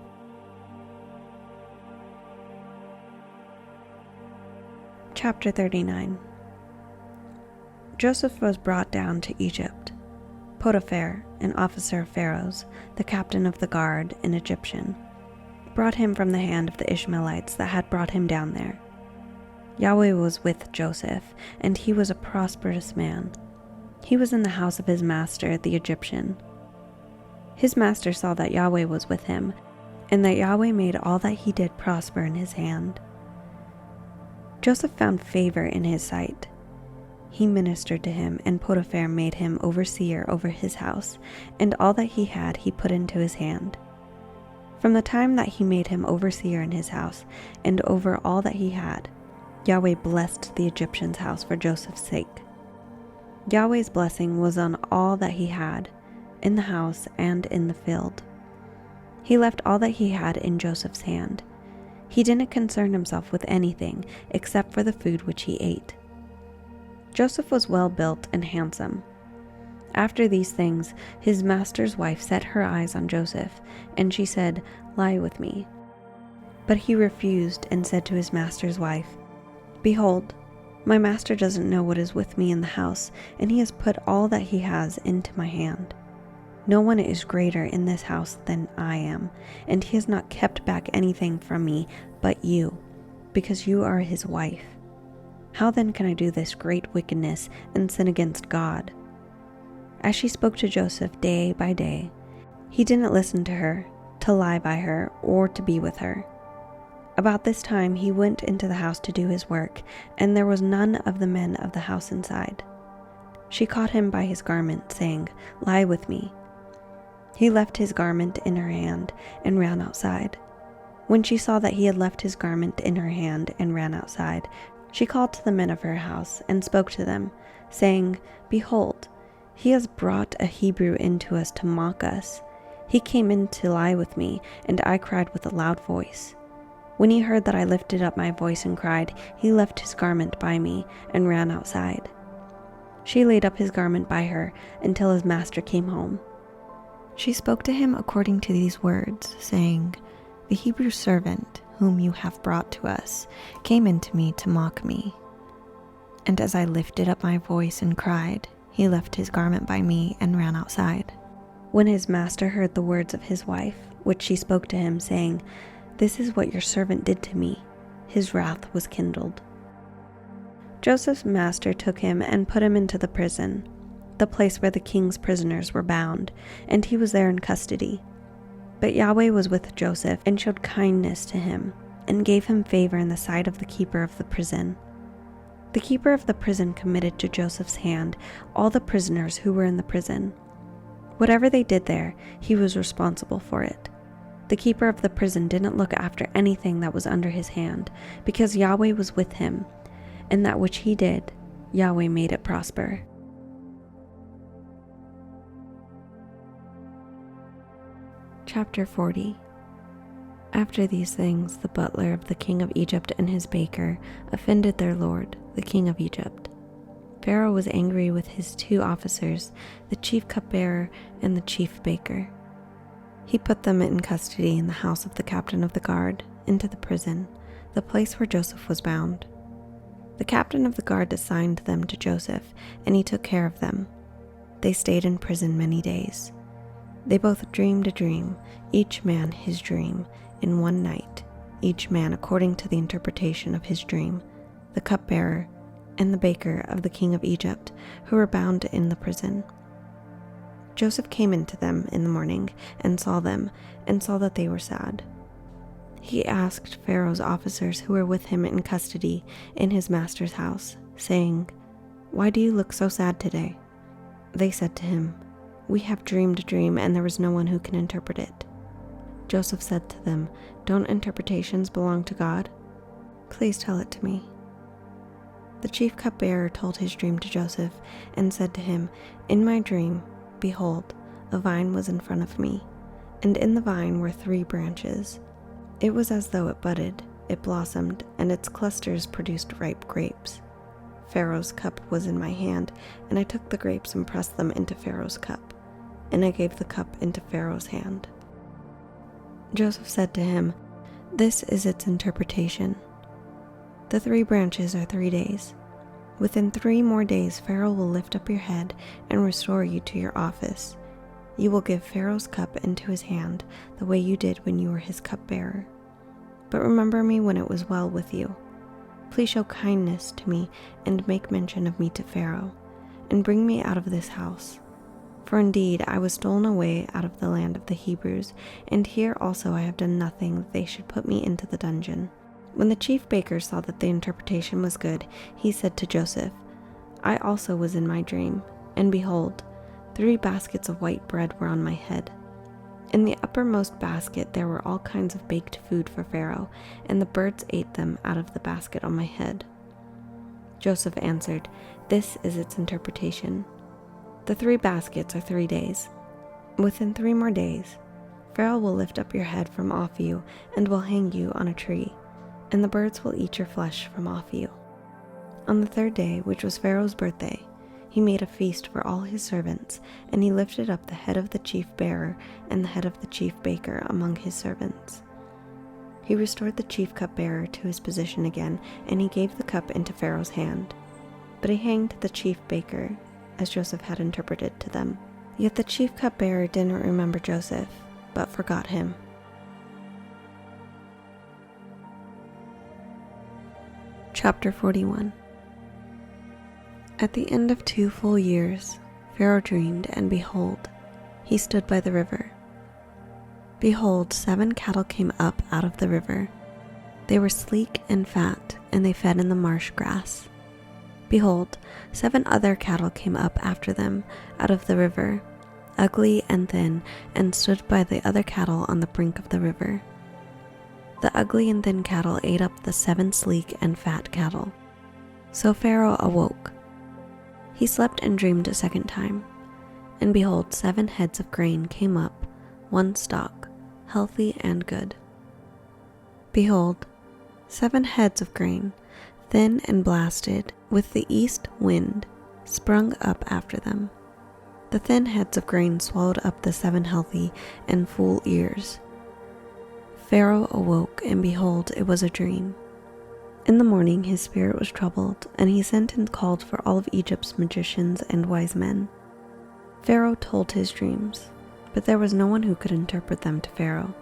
Chapter 39. Joseph was brought down to Egypt. Potiphar, an officer of Pharaoh's, the captain of the guard, an Egyptian, brought him from the hand of the Ishmaelites that had brought him down there. Yahweh was with Joseph, and he was a prosperous man. He was in the house of his master, the Egyptian. His master saw that Yahweh was with him, and that Yahweh made all that he did prosper in his hand. Joseph found favor in his sight. He ministered to him, and Potiphar made him overseer over his house, and all that he had he put into his hand. From the time that he made him overseer in his house, and over all that he had, Yahweh blessed the Egyptian's house for Joseph's sake. Yahweh's blessing was on all that he had, in the house and in the field. He left all that he had in Joseph's hand. He didn't concern himself with anything except for the food which he ate. Joseph was well built and handsome. After these things, his master's wife set her eyes on Joseph, and she said, "Lie with me." But he refused and said to his master's wife, "Behold, my master doesn't know what is with me in the house, and he has put all that he has into my hand. No one is greater in this house than I am, and he has not kept back anything from me but you, because you are his wife. How then can I do this great wickedness and sin against God?" As she spoke to Joseph day by day, he didn't listen to her, to lie by her, or to be with her. About this time he went into the house to do his work, and there was none of the men of the house inside. She caught him by his garment, saying, "Lie with me." He left his garment in her hand and ran outside. When she saw that he had left his garment in her hand and ran outside, she called to the men of her house and spoke to them, saying, "Behold, he has brought a Hebrew into us to mock us. He came in to lie with me, and I cried with a loud voice. When he heard that I lifted up my voice and cried, he left his garment by me and ran outside. She laid up his garment by her until his master came home. She spoke to him according to these words, saying, "The Hebrew servant whom you have brought to us came in to me to mock me. And as I lifted up my voice and cried, he left his garment by me and ran outside." When his master heard the words of his wife, which she spoke to him, saying, "This is what your servant did to me," his wrath was kindled. Joseph's master took him and put him into the prison, the place where the king's prisoners were bound, and he was there in custody. But Yahweh was with Joseph and showed kindness to him, and gave him favor in the sight of the keeper of the prison. The keeper of the prison committed to Joseph's hand all the prisoners who were in the prison. Whatever they did there, he was responsible for it. The keeper of the prison didn't look after anything that was under his hand, because Yahweh was with him, and that which he did, Yahweh made it prosper. Chapter 40. After these things, the butler of the king of Egypt and his baker offended their lord, the king of Egypt. Pharaoh was angry with his 2 officers, the chief cupbearer and the chief baker. He put them in custody in the house of the captain of the guard, into the prison, the place where Joseph was bound. The captain of the guard assigned them to Joseph, and he took care of them. They stayed in prison many days. They both dreamed a dream, each man his dream, in one night, each man according to the interpretation of his dream, the cupbearer and the baker of the king of Egypt, who were bound in the prison. Joseph came into them in the morning and saw them, and saw that they were sad. He asked Pharaoh's officers who were with him in custody in his master's house, saying, "Why do you look so sad today?" They said to him, "We have dreamed a dream, and there is no one who can interpret it." Joseph said to them, "Don't interpretations belong to God? Please tell it to me." The chief cupbearer told his dream to Joseph and said to him, "In my dream, behold, a vine was in front of me, and in the vine were 3 branches. It was as though it budded, it blossomed, and its clusters produced ripe grapes. Pharaoh's cup was in my hand, and I took the grapes and pressed them into Pharaoh's cup, and I gave the cup into Pharaoh's hand." Joseph said to him, "This is its interpretation. The 3 branches are 3 days. Within 3 more days Pharaoh will lift up your head and restore you to your office. You will give Pharaoh's cup into his hand the way you did when you were his cupbearer. But remember me when it was well with you. Please show kindness to me and make mention of me to Pharaoh, and bring me out of this house. For indeed I was stolen away out of the land of the Hebrews, and here also I have done nothing that they should put me into the dungeon." When the chief baker saw that the interpretation was good, he said to Joseph, "I also was in my dream, and behold, 3 baskets of white bread were on my head. In the uppermost basket there were all kinds of baked food for Pharaoh, and the birds ate them out of the basket on my head." Joseph answered, "This is its interpretation. The 3 baskets are 3 days. Within 3 more days, Pharaoh will lift up your head from off you and will hang you on a tree, and the birds will eat your flesh from off you." On the 3rd day, which was Pharaoh's birthday, he made a feast for all his servants, and he lifted up the head of the chief bearer and the head of the chief baker among his servants. He restored the chief cupbearer to his position again, and he gave the cup into Pharaoh's hand. But he hanged the chief baker, as Joseph had interpreted to them. Yet the chief cupbearer didn't remember Joseph, but forgot him. Chapter 41. At the end of 2 full years, Pharaoh dreamed, and behold, he stood by the river. Behold, 7 cattle came up out of the river. They were sleek and fat, and they fed in the marsh grass. Behold, 7 other cattle came up after them out of the river, ugly and thin, and stood by the other cattle on the brink of the river. The ugly and thin cattle ate up the 7 sleek and fat cattle. So Pharaoh awoke. He slept and dreamed a 2nd time. And behold, 7 heads of grain came up, 1 stalk, healthy and good. Behold, 7 heads of grain, thin and blasted with the east wind, sprung up after them. The thin heads of grain swallowed up the 7 healthy and full ears. Pharaoh awoke, and behold, it was a dream. In the morning his spirit was troubled, and he sent and called for all of Egypt's magicians and wise men. Pharaoh told his dreams, but there was no one who could interpret them to Pharaoh.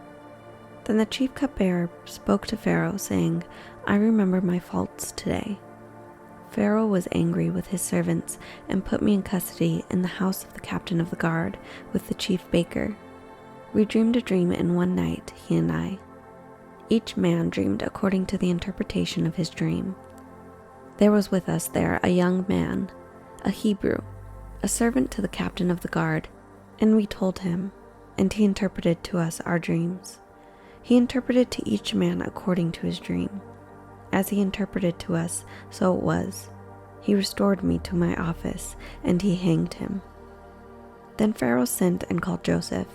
Then the chief cupbearer spoke to Pharaoh, saying, I remember my faults today. Pharaoh was angry with his servants and put me in custody in the house of the captain of the guard with the chief baker. We dreamed a dream in one night, he and I. Each man dreamed according to the interpretation of his dream. There was with us there a young man, a Hebrew, a servant to the captain of the guard, and we told him, and he interpreted to us our dreams. He interpreted to each man according to his dream. As he interpreted to us, so it was. He restored me to my office, and he hanged him. Then Pharaoh sent and called Joseph,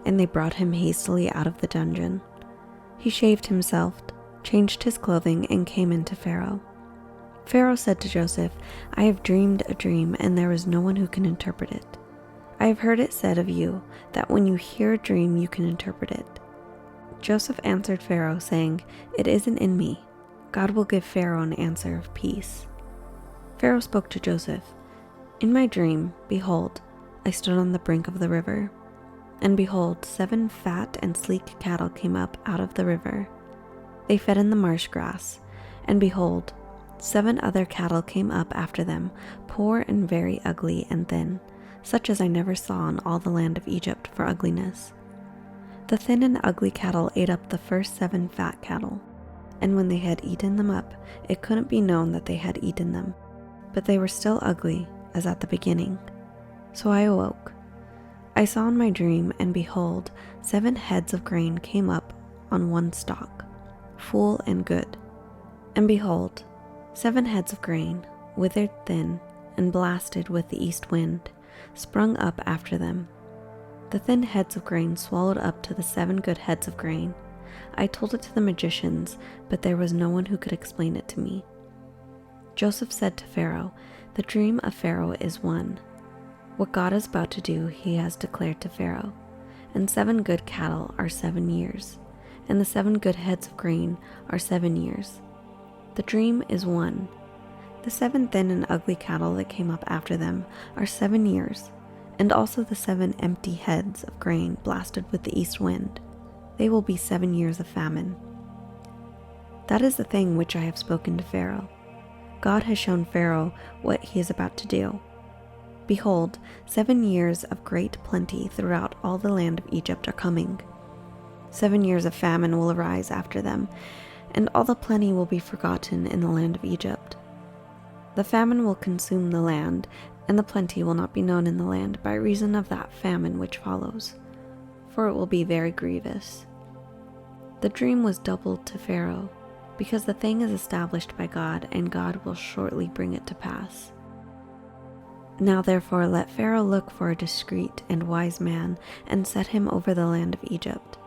and they brought him hastily out of the dungeon. He shaved himself, changed his clothing, and came in to Pharaoh. Pharaoh said to Joseph, I have dreamed a dream, and there is no one who can interpret it. I have heard it said of you that when you hear a dream, you can interpret it. Joseph answered Pharaoh, saying, It isn't in me. God will give Pharaoh an answer of peace. Pharaoh spoke to Joseph, In my dream, behold, I stood on the brink of the river, and behold, 7 fat and sleek cattle came up out of the river. They fed in the marsh grass, and behold, 7 other cattle came up after them, poor and very ugly and thin, such as I never saw in all the land of Egypt for ugliness. The thin and ugly cattle ate up the first 7 fat cattle, and when they had eaten them up, it couldn't be known that they had eaten them, but they were still ugly as at the beginning. So I awoke. I saw in my dream, and behold, 7 heads of grain came up on one stalk, full and good. And behold, 7 heads of grain, withered thin and blasted with the east wind, sprung up after them. The thin heads of grain swallowed up to the 7 good heads of grain. I told it to the magicians, but there was no one who could explain it to me. Joseph said to Pharaoh, The dream of Pharaoh is one. What God is about to do, he has declared to Pharaoh. And 7 good cattle are 7 years, and the 7 good heads of grain are 7 years. The dream is one. The 7 thin and ugly cattle that came up after them are 7 years, and also the 7 empty heads of grain blasted with the east wind. They will be 7 years of famine. That is the thing which I have spoken to Pharaoh. God has shown Pharaoh what he is about to do. Behold, 7 years of great plenty throughout all the land of Egypt are coming. 7 years of famine will arise after them, and all the plenty will be forgotten in the land of Egypt. The famine will consume the land, and the plenty will not be known in the land by reason of that famine which follows, for it will be very grievous. The dream was doubled to Pharaoh, because the thing is established by God, and God will shortly bring it to pass. Now therefore let Pharaoh look for a discreet and wise man, and set him over the land of Egypt.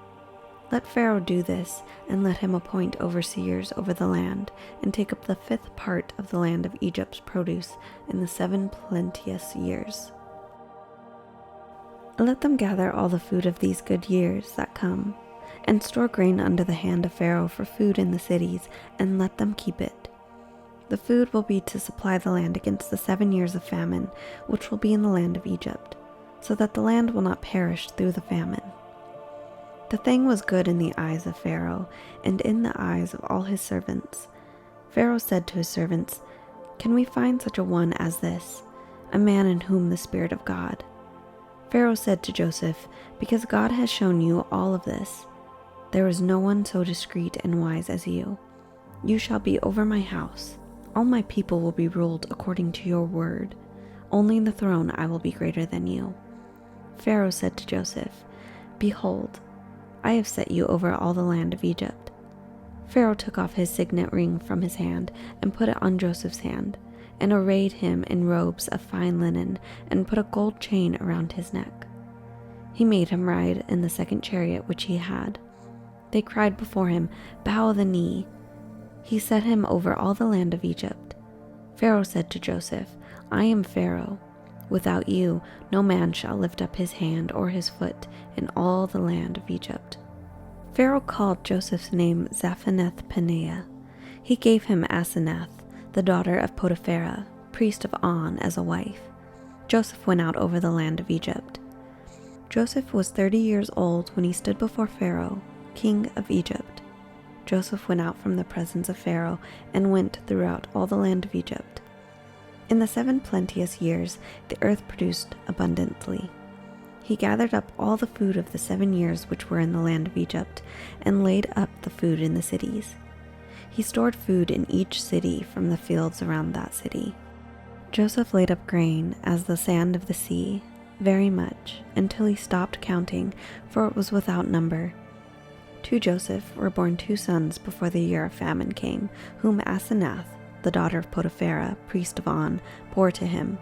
Let Pharaoh do this, and let him appoint overseers over the land, and take up the 5th part of the land of Egypt's produce in the 7 plenteous years. Let them gather all the food of these good years that come, and store grain under the hand of Pharaoh for food in the cities, and let them keep it. The food will be to supply the land against the 7 years of famine, which will be in the land of Egypt, so that the land will not perish through the famine. The thing was good in the eyes of Pharaoh, and in the eyes of all his servants. Pharaoh said to his servants, Can we find such a one as this, a man in whom the Spirit of God? Pharaoh said to Joseph, Because God has shown you all of this, there is no one so discreet and wise as you. You shall be over my house. All my people will be ruled according to your word. Only in the throne I will be greater than you. Pharaoh said to Joseph, Behold, I have set you over all the land of Egypt. Pharaoh took off his signet ring from his hand and put it on Joseph's hand, and arrayed him in robes of fine linen, and put a gold chain around his neck. He made him ride in the 2nd chariot which he had. They cried before him, "Bow the knee." He set him over all the land of Egypt. Pharaoh said to Joseph, "I am Pharaoh. Without you, no man shall lift up his hand or his foot in all the land of Egypt." Pharaoh called Joseph's name Zaphenath-Paneah. He gave him Asenath, the daughter of Potipharah, priest of On, as a wife. Joseph went out over the land of Egypt. Joseph was 30 years old when he stood before Pharaoh, king of Egypt. Joseph went out from the presence of Pharaoh and went throughout all the land of Egypt. In the 7 plenteous years, the earth produced abundantly. He gathered up all the food of the 7 years which were in the land of Egypt, and laid up the food in the cities. He stored food in each city from the fields around that city. Joseph laid up grain as the sand of the sea, very much, until he stopped counting, for it was without number. To Joseph were born 2 sons before the year of famine came, whom Asenath, the daughter of Potipharah, priest of On, bore to him.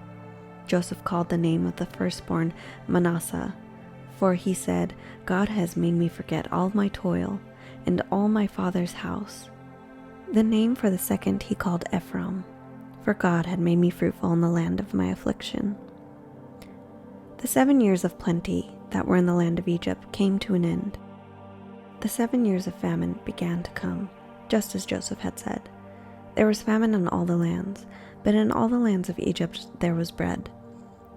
Joseph called the name of the firstborn Manasseh, for he said, "God has made me forget all my toil and all my father's house." The name for the second he called Ephraim, for God had made me fruitful in the land of my affliction. The 7 years of plenty that were in the land of Egypt came to an end. The 7 years of famine began to come, just as Joseph had said. There was famine in all the lands, but in all the lands of Egypt there was bread.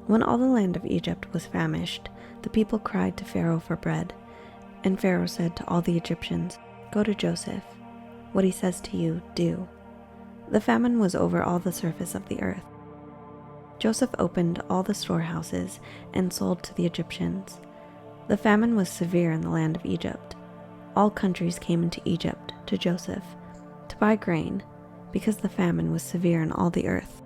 When all the land of Egypt was famished, the people cried to Pharaoh for bread. And Pharaoh said to all the Egyptians, "Go to Joseph. What he says to you, do." The famine was over all the surface of the earth. Joseph opened all the storehouses and sold to the Egyptians. The famine was severe in the land of Egypt. All countries came into Egypt to Joseph to buy grain, because the famine was severe in all the earth.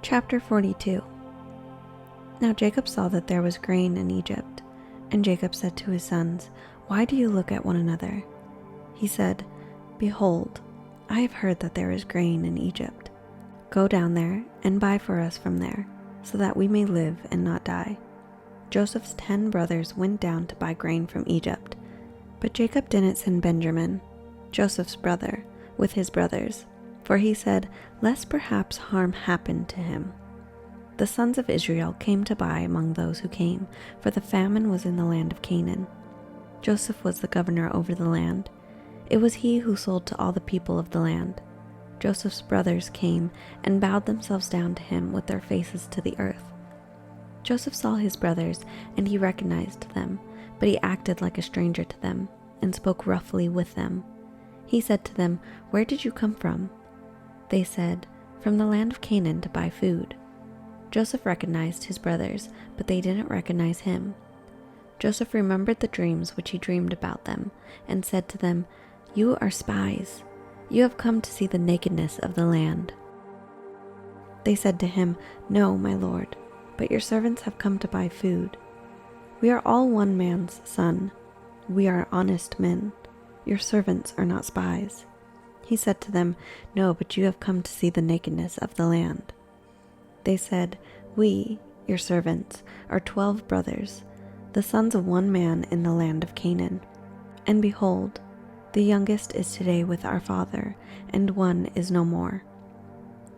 Chapter 42. Now Jacob saw that there was grain in Egypt, and Jacob said to his sons, "Why do you look at one another?" He said, "Behold, I have heard that there is grain in Egypt. Go down there and buy for us from there, so that we may live and not die." Joseph's 10 brothers went down to buy grain from Egypt, but Jacob didn't send Benjamin, Joseph's brother, with his brothers, for he said, "Lest perhaps harm happened to him." The sons of Israel came to buy among those who came, for the famine was in the land of Canaan. Joseph was the governor over the land. It was he who sold to all the people of the land. Joseph's brothers came and bowed themselves down to him with their faces to the earth. Joseph saw his brothers, and he recognized them, but he acted like a stranger to them and spoke roughly with them. He said to them, "Where did you come from?" They said, "From the land of Canaan to buy food." Joseph recognized his brothers, but they didn't recognize him. Joseph remembered the dreams which he dreamed about them, and said to them, "You are spies. You have come to see the nakedness of the land." They said to him, "No, my lord, but your servants have come to buy food. We are all one man's son. We are honest men. Your servants are not spies." He said to them, "No, but you have come to see the nakedness of the land." They said, "We, your servants, are 12 brothers, the sons of one man in the land of Canaan. And behold, the youngest is today with our father, and one is no more."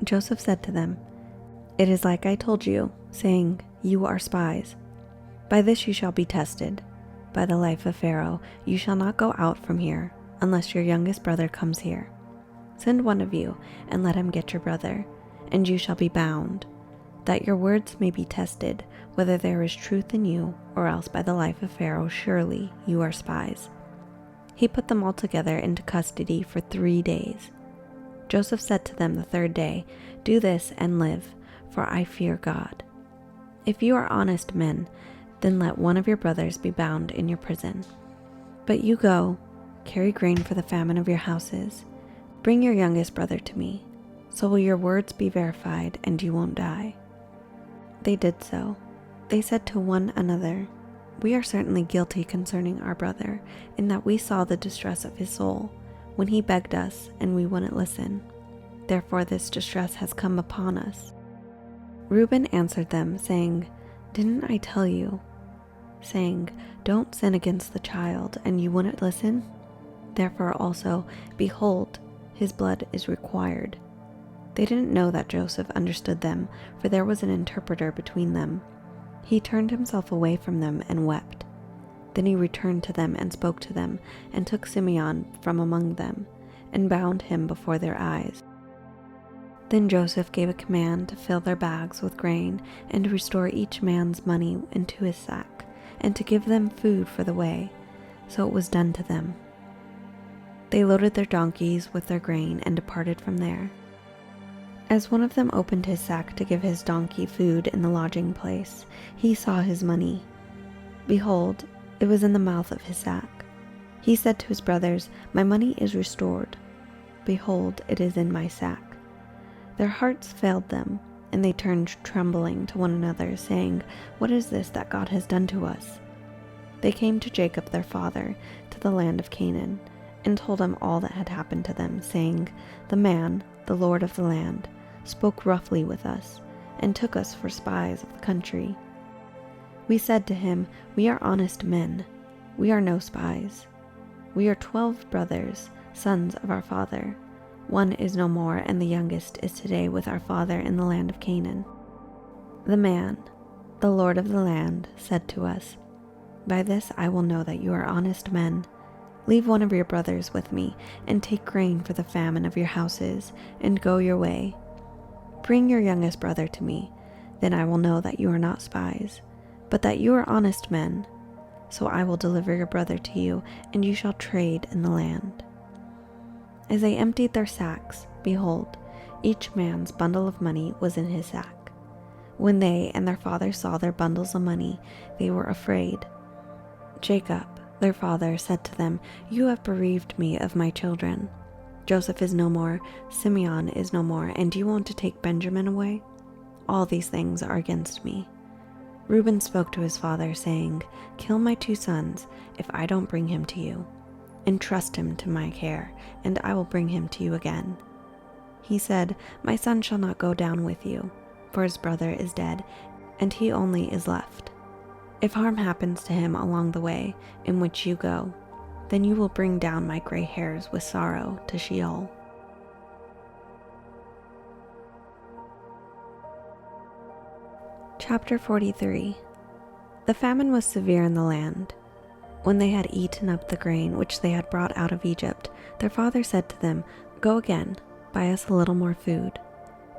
Joseph said to them, "It is like I told you, saying, 'You are spies.' By this you shall be tested. By the life of Pharaoh, you shall not go out from here, unless your youngest brother comes here. Send one of you, and let him get your brother, and you shall be bound, that your words may be tested, whether there is truth in you, or else by the life of Pharaoh, surely you are spies." He put them all together into custody for 3 days. Joseph said to them the 3rd day, "Do this and live, for I fear God. If you are honest men, then let one of your brothers be bound in your prison. But you go, carry grain for the famine of your houses. Bring your youngest brother to me, so will your words be verified and you won't die." They did so. They said to one another, "We are certainly guilty concerning our brother, in that we saw the distress of his soul, when he begged us and we wouldn't listen. Therefore this distress has come upon us." Reuben answered them, saying, "Didn't I tell you? saying, "Don't sin against the child," and you wouldn't listen? Therefore also, behold, his blood is required. They didn't know that Joseph understood them, for there was an interpreter between them. He turned himself away from them and wept. Then he returned to them and spoke to them, and took Simeon from among them, and bound him before their eyes. Then Joseph gave a command to fill their bags with grain, and to restore each man's money into his sack, and to give them food for the way. So it was done to them. They loaded their donkeys with their grain and departed from there. As one of them opened his sack to give his donkey food in the lodging place, he saw his money. Behold, it was in the mouth of his sack. He said to his brothers, "My money is restored. Behold, it is in my sack." Their hearts failed them, and they turned trembling to one another, saying, "What is this that God has done to us?" They came to Jacob their father, to the land of Canaan, and told him all that had happened to them, saying, "The man, the lord of the land, spoke roughly with us, and took us for spies of the country. We said to him, 'We are honest men. We are no spies. We are 12 brothers, sons of our father. One is no more, and the youngest is today with our father in the land of Canaan.' The man, the lord of the land, said to us, 'By this I will know that you are honest men. Leave one of your brothers with me, and take grain for the famine of your houses, and go your way. Bring your youngest brother to me, then I will know that you are not spies, but that you are honest men. So I will deliver your brother to you, and you shall trade in the land.' As they emptied their sacks, behold, each man's bundle of money was in his sack. When they and their father saw their bundles of money, they were afraid. Jacob, their father, said to them, 'You have bereaved me of my children. Joseph is no more, Simeon is no more, and do you want to take Benjamin away? All these things are against me.' Reuben spoke to his father, saying, 'Kill my 2 sons, if I don't bring him to you. Entrust him to my care, and I will bring him to you again.' He said, 'My son shall not go down with you, for his brother is dead, and he only is left. If harm happens to him along the way in which you go, then you will bring down my gray hairs with sorrow to Sheol.'" Chapter 43. The famine was severe in the land. When they had eaten up the grain which they had brought out of Egypt, their father said to them, "Go again, buy us a little more food."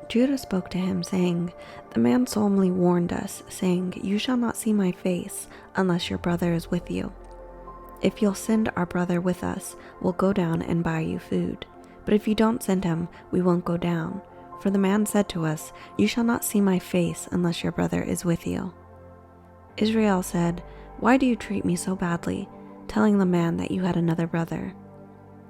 Judah spoke to him, saying, "The man solemnly warned us, saying, 'You shall not see my face unless your brother is with you. If you'll send our brother with us, we'll go down and buy you food. But if you don't send him, we won't go down. For the man said to us, "You shall not see my face unless your brother is with you."' Israel said, 'Why do you treat me so badly, telling the man that you had another brother?'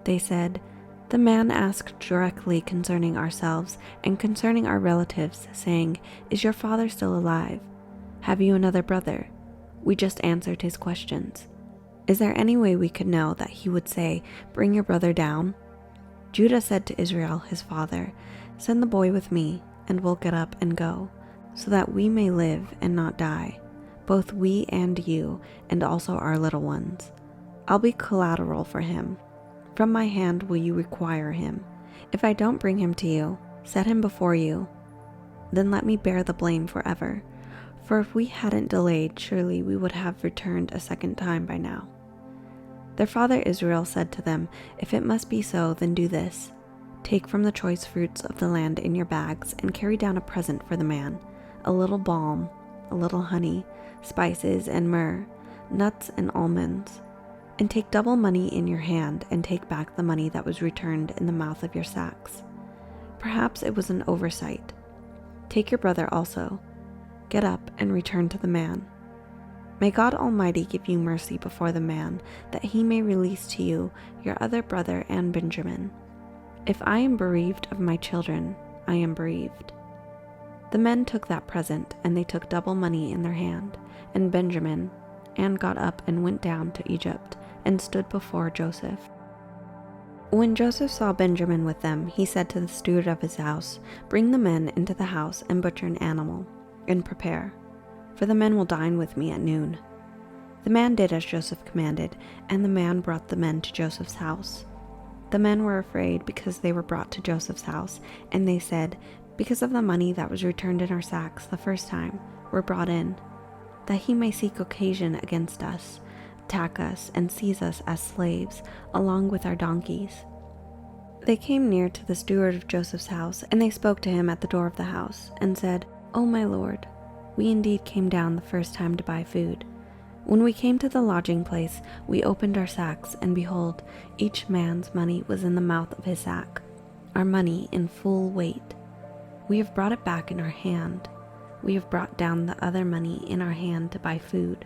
They said, 'The man asked directly concerning ourselves and concerning our relatives, saying, "Is your father still alive? Have you another brother?" We just answered his questions. Is there any way we could know that he would say, "Bring your brother down"?' Judah said to Israel his father, 'Send the boy with me, and we'll get up and go, so that we may live and not die, both we and you, and also our little ones. I'll be collateral for him. From my hand will you require him. If I don't bring him to you, set him before you. Then let me bear the blame forever. For if we hadn't delayed, surely we would have returned a second time by now.' Their father Israel said to them, 'If it must be so, then do this. Take from the choice fruits of the land in your bags, and carry down a present for the man, a little balm, a little honey, spices and myrrh, nuts and almonds. And take double money in your hand, and take back the money that was returned in the mouth of your sacks. Perhaps it was an oversight. Take your brother also. Get up and return to the man. May God Almighty give you mercy before the man, that he may release to you your other brother and Benjamin. If I am bereaved of my children, I am bereaved.' The men took that present, and they took double money in their hand, and Benjamin, and got up and went down to Egypt, and stood before Joseph. When Joseph saw Benjamin with them, he said to the steward of his house, 'Bring the men into the house and butcher an animal, and prepare, for the men will dine with me at noon.' The man did as Joseph commanded, and the man brought the men to Joseph's house. The men were afraid because they were brought to Joseph's house, and they said, "Because of the money that was returned in our sacks the first time, we're brought in, that he may seek occasion against us, attack us, and seize us as slaves, along with our donkeys." They came near to the steward of Joseph's house, and they spoke to him at the door of the house, and said, "O my lord, we indeed came down the first time to buy food. When we came to the lodging place, we opened our sacks, and behold, each man's money was in the mouth of his sack, our money in full weight. We have brought it back in our hand. We have brought down the other money in our hand to buy food.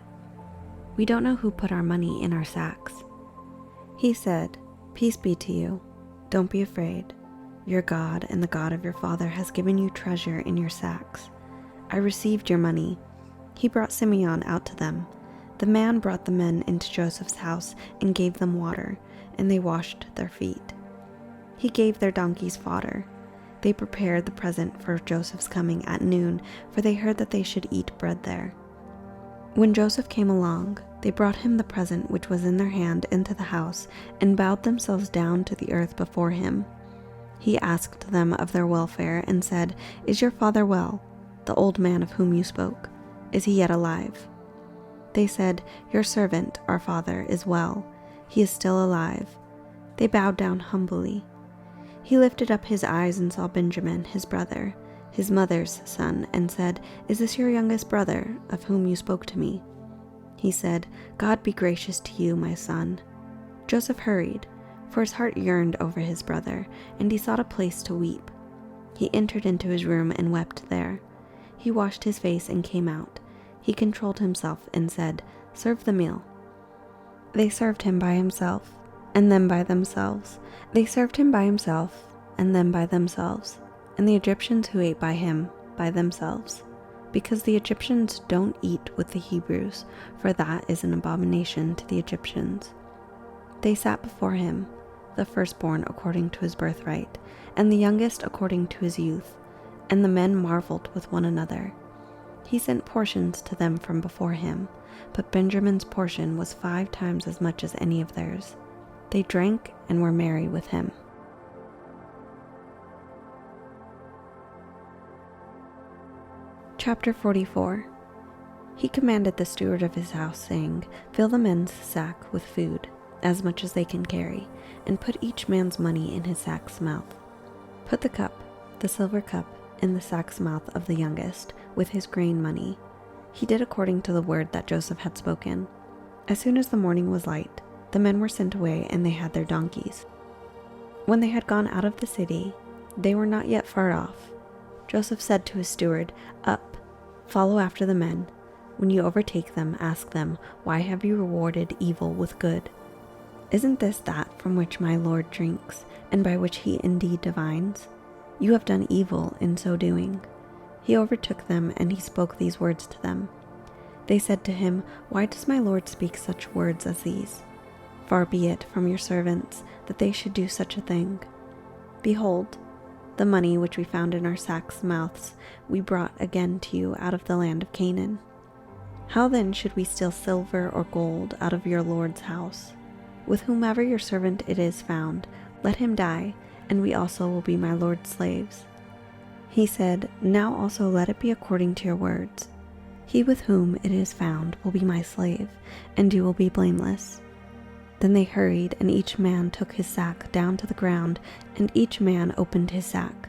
We don't know who put our money in our sacks." He said, "Peace be to you. Don't be afraid. Your God and the God of your father has given you treasure in your sacks. I received your money." He brought Simeon out to them. The man brought the men into Joseph's house and gave them water, and they washed their feet. He gave their donkeys fodder. They prepared the present for Joseph's coming at noon, for they heard that they should eat bread there. When Joseph came along, they brought him the present which was in their hand into the house, and bowed themselves down to the earth before him. He asked them of their welfare, and said, "Is your father well, the old man of whom you spoke? Is he yet alive?" They said, "Your servant, our father, is well. He is still alive." They bowed down humbly. He lifted up his eyes and saw Benjamin, his brother, his mother's son, and said, "Is this your youngest brother, of whom you spoke to me?" He said, "God be gracious to you, my son." Joseph hurried, for his heart yearned over his brother, and he sought a place to weep. He entered into his room and wept there. He washed his face and came out. He controlled himself and said, "Serve the meal." They served him by himself, and then by themselves. They served him by himself, and then by themselves, and the Egyptians who ate by him by themselves, because the Egyptians don't eat with the Hebrews, for that is an abomination to the Egyptians. They sat before him, the firstborn according to his birthright, and the youngest according to his youth, and the men marveled with one another. He sent portions to them from before him, but Benjamin's portion was 5 times as much as any of theirs. They drank and were merry with him. Chapter 44. He commanded the steward of his house, saying, "Fill the men's sack with food, as much as they can carry, and put each man's money in his sack's mouth. Put the cup, the silver cup, in the sack's mouth of the youngest, with his grain money." He did according to the word that Joseph had spoken. As soon as the morning was light, the men were sent away, and they had their donkeys. When they had gone out of the city, they were not yet far off. Joseph said to his steward, "Up, follow after the men. When you overtake them, ask them, 'Why have you rewarded evil with good? Isn't this that from which my Lord drinks, and by which he indeed divines? You have done evil in so doing.'" He overtook them, and he spoke these words to them. They said to him, "Why does my Lord speak such words as these? Far be it from your servants that they should do such a thing. Behold, the money which we found in our sacks' mouths we brought again to you out of the land of Canaan. How then should we steal silver or gold out of your Lord's house? With whomever your servant it is found, let him die, and we also will be my Lord's slaves." He said, "Now also let it be according to your words. He with whom it is found will be my slave, and you will be blameless." Then they hurried, and each man took his sack down to the ground, and each man opened his sack.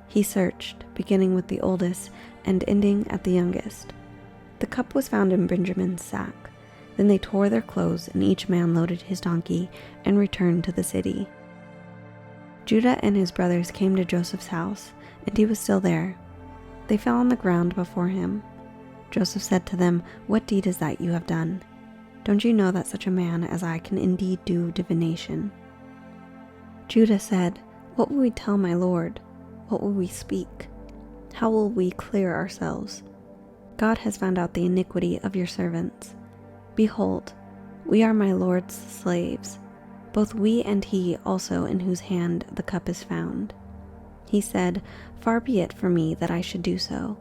He searched, beginning with the oldest and ending at the youngest. The cup was found in Benjamin's sack. Then they tore their clothes, and each man loaded his donkey and returned to the city. Judah and his brothers came to Joseph's house, and he was still there. They fell on the ground before him. Joseph said to them, "What deed is that you have done? Don't you know that such a man as I can indeed do divination?" Judah said, "What will we tell my lord? What will we speak? How will we clear ourselves? God has found out the iniquity of your servants. Behold, we are my lord's slaves, both we and he also in whose hand the cup is found." He said, "Far be it from me that I should do so.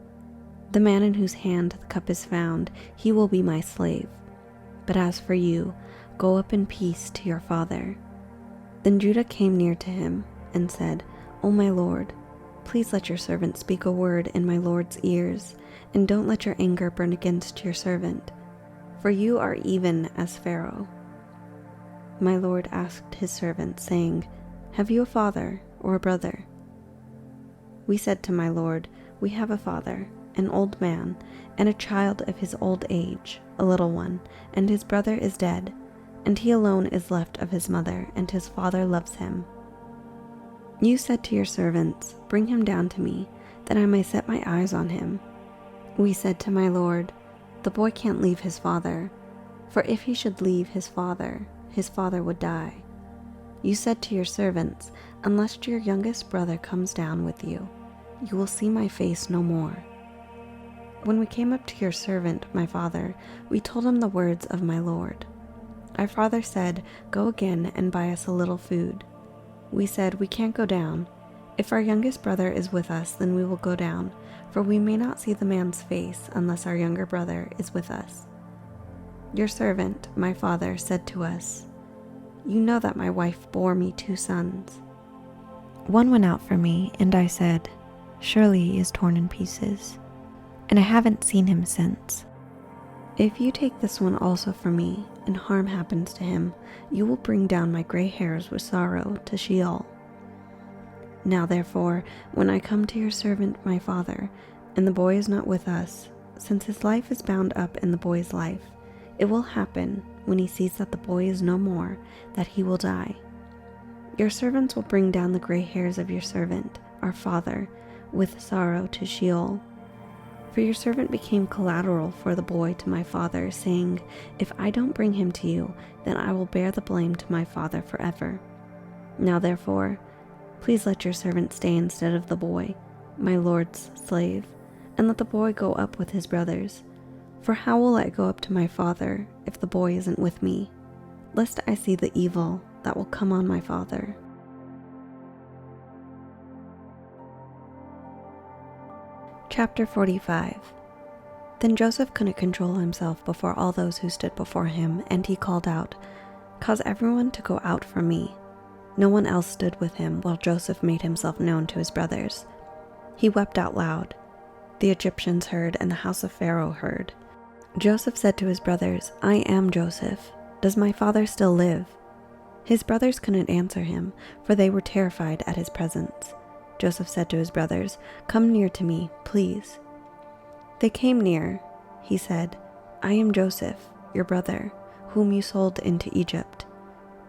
The man in whose hand the cup is found, he will be my slave. But as for you, go up in peace to your father." Then Judah came near to him and said, "O my lord, please let your servant speak a word in my lord's ears, and don't let your anger burn against your servant, for you are even as Pharaoh." My lord asked his servant, saying, "Have you a father or a brother?" We said to my lord, "We have a father, an old man, and a child of his old age, a little one, and his brother is dead, and he alone is left of his mother, and his father loves him." You said to your servants, "Bring him down to me, that I may set my eyes on him." We said to my lord, "The boy can't leave his father, for if he should leave his father would die." You said to your servants, "Unless your youngest brother comes down with you, you will see my face no more." When we came up to your servant, my father, we told him the words of my lord. Our father said, "Go again and buy us a little food." We said, "We can't go down. If our youngest brother is with us, then we will go down, for we may not see the man's face unless our younger brother is with us." Your servant, my father, said to us, "You know that my wife bore me 2 sons. One went out for me, and I said, 'Surely he is torn in pieces,' and I haven't seen him since. If you take this one also from me, and harm happens to him, you will bring down my gray hairs with sorrow to Sheol. Now therefore, when I come to your servant my father, and the boy is not with us, since his life is bound up in the boy's life, it will happen, when he sees that the boy is no more, that he will die. Your servants will bring down the gray hairs of your servant, our father, with sorrow to Sheol. For your servant became collateral for the boy to my father, saying, 'If I don't bring him to you, then I will bear the blame to my father forever.' Now therefore, please let your servant stay instead of the boy, my lord's slave, and let the boy go up with his brothers. For how will I go up to my father if the boy isn't with me, lest I see the evil that will come on my father?" Chapter 45. Then Joseph couldn't control himself before all those who stood before him, and he called out, "Cause everyone to go out from me." No one else stood with him while Joseph made himself known to his brothers. He wept out loud. The Egyptians heard, and the house of Pharaoh heard. Joseph said to his brothers, "I am Joseph. Does my father still live?" His brothers couldn't answer him, for they were terrified at his presence. Joseph said to his brothers, "Come near to me, please." They came near. He said, "I am Joseph, your brother, whom you sold into Egypt.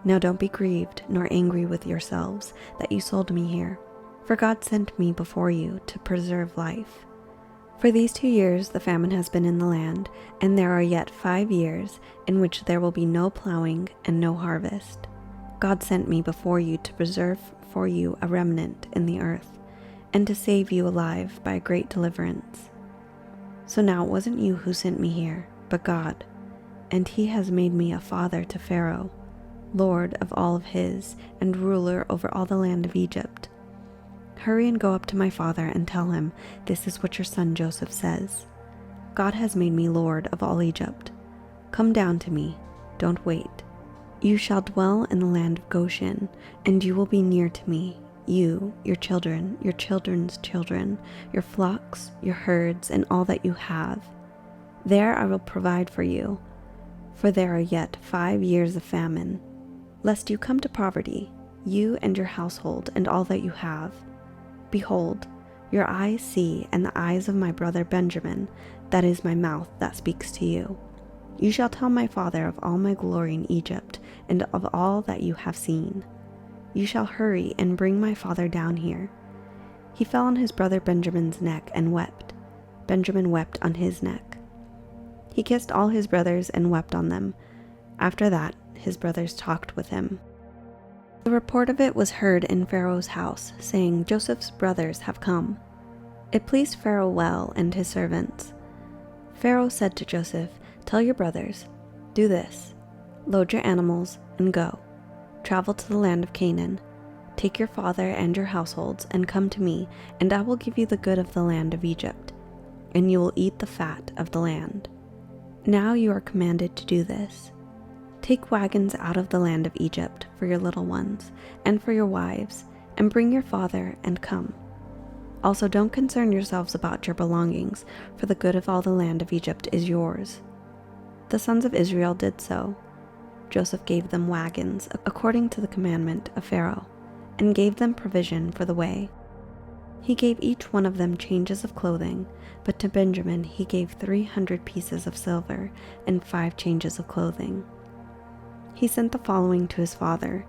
Now don't be grieved nor angry with yourselves that you sold me here, for God sent me before you to preserve life. For these 2 years the famine has been in the land, and there are yet 5 years in which there will be no plowing and no harvest. God sent me before you to preserve for you a remnant in the earth, and to save you alive by a great deliverance. So now it wasn't you who sent me here, but God, and he has made me a father to Pharaoh, lord of all of his, and ruler over all the land of Egypt. Hurry and go up to my father and tell him, this is what your son Joseph says. God has made me lord of all Egypt. Come down to me, don't wait. You shall dwell in the land of Goshen, and you will be near to me, you, your children, your children's children, your flocks, your herds, and all that you have. There I will provide for you, for there are yet 5 years of famine, lest you come to poverty, you and your household and all that you have. Behold, your eyes see, and the eyes of my brother Benjamin, that is my mouth that speaks to you. You shall tell my father of all my glory in Egypt, and of all that you have seen. You shall hurry and bring my father down here." He fell on his brother Benjamin's neck and wept. Benjamin wept on his neck. He kissed all his brothers and wept on them. After that, his brothers talked with him. The report of it was heard in Pharaoh's house, saying, "Joseph's brothers have come." It pleased Pharaoh well and his servants. Pharaoh said to Joseph, "Tell your brothers, do this. Load your animals and go. Travel to the land of Canaan. Take your father and your households and come to me, and I will give you the good of the land of Egypt, and you will eat the fat of the land. Now you are commanded to do this. Take wagons out of the land of Egypt for your little ones and for your wives, and bring your father and come. Also don't concern yourselves about your belongings, for the good of all the land of Egypt is yours." The sons of Israel did so. Joseph gave them wagons according to the commandment of Pharaoh, and gave them provision for the way. He gave each one of them changes of clothing, but to Benjamin he gave 300 pieces of silver and 5 changes of clothing. He sent the following to his father: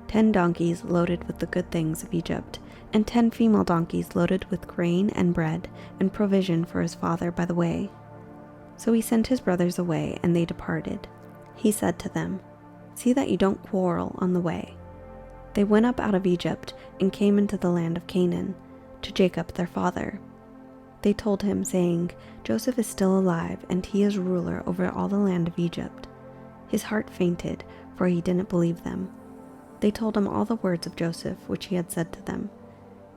10 donkeys loaded with the good things of Egypt, and 10 female donkeys loaded with grain and bread and provision for his father by the way. So he sent his brothers away, and they departed. He said to them, "See that you don't quarrel on the way." They went up out of Egypt and came into the land of Canaan, to Jacob their father. They told him, saying, "Joseph is still alive, and he is ruler over all the land of Egypt." His heart fainted, for he didn't believe them. They told him all the words of Joseph, which he had said to them.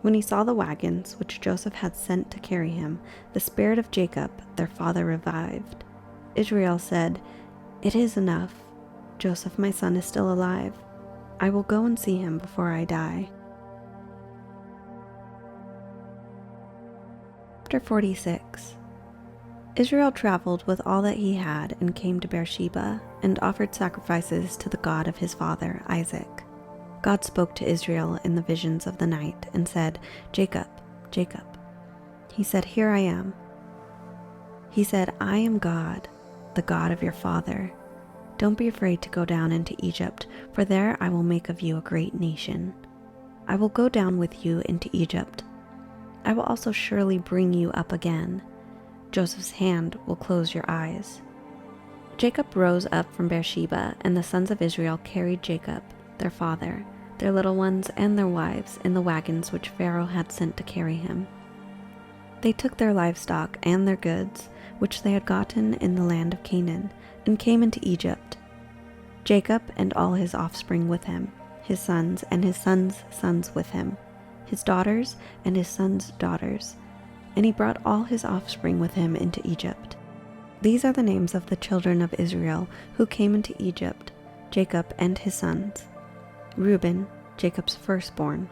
When he saw the wagons which Joseph had sent to carry him, the spirit of Jacob their father revived. Israel said, "It is enough. Joseph my son is still alive. I will go and see him before I die." Chapter 46. Israel traveled with all that he had and came to Beersheba and offered sacrifices to the God of his father Isaac. God spoke to Israel in the visions of the night and said, "Jacob, Jacob." He said, "Here I am." He said, "I am God, the God of your father. Don't be afraid to go down into Egypt, for there I will make of you a great nation. I will go down with you into Egypt. I will also surely bring you up again. Joseph's hand will close your eyes." Jacob rose up from Beersheba, and the sons of Israel carried Jacob, their father, their little ones, and their wives in the wagons which Pharaoh had sent to carry him. They took their livestock and their goods, which they had gotten in the land of Canaan, and came into Egypt. Jacob and all his offspring with him, his sons and his sons' sons with him, his daughters and his sons' daughters, and he brought all his offspring with him into Egypt. These are the names of the children of Israel who came into Egypt, Jacob and his sons. Reuben, Jacob's firstborn.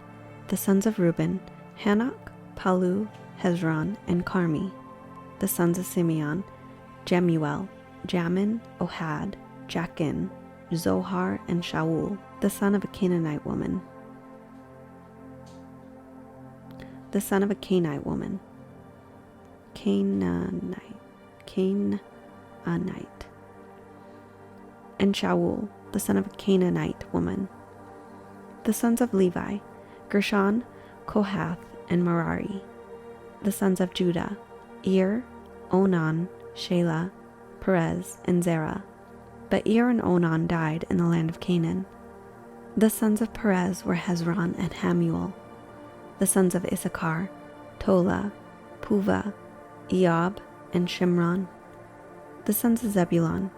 The sons of Reuben, Hanok, Palu, Hezron, and Carmi. The sons of Simeon, Jemuel, Jamin, Ohad, Jachin, Zohar, and Shaul, the son of a Canaanite woman. The son of a Canaanite woman. Canaanite. And Shaul, the son of a Canaanite woman. The sons of Levi, Gershon, Kohath, and Merari. The sons of Judah, Ir, Onan, Shelah, Perez, and Zerah. But Ir and Onan died in the land of Canaan. The sons of Perez were Hezron and Hamuel. The sons of Issachar, Tola, Puva, Eob, and Shimron. The sons of Zebulun,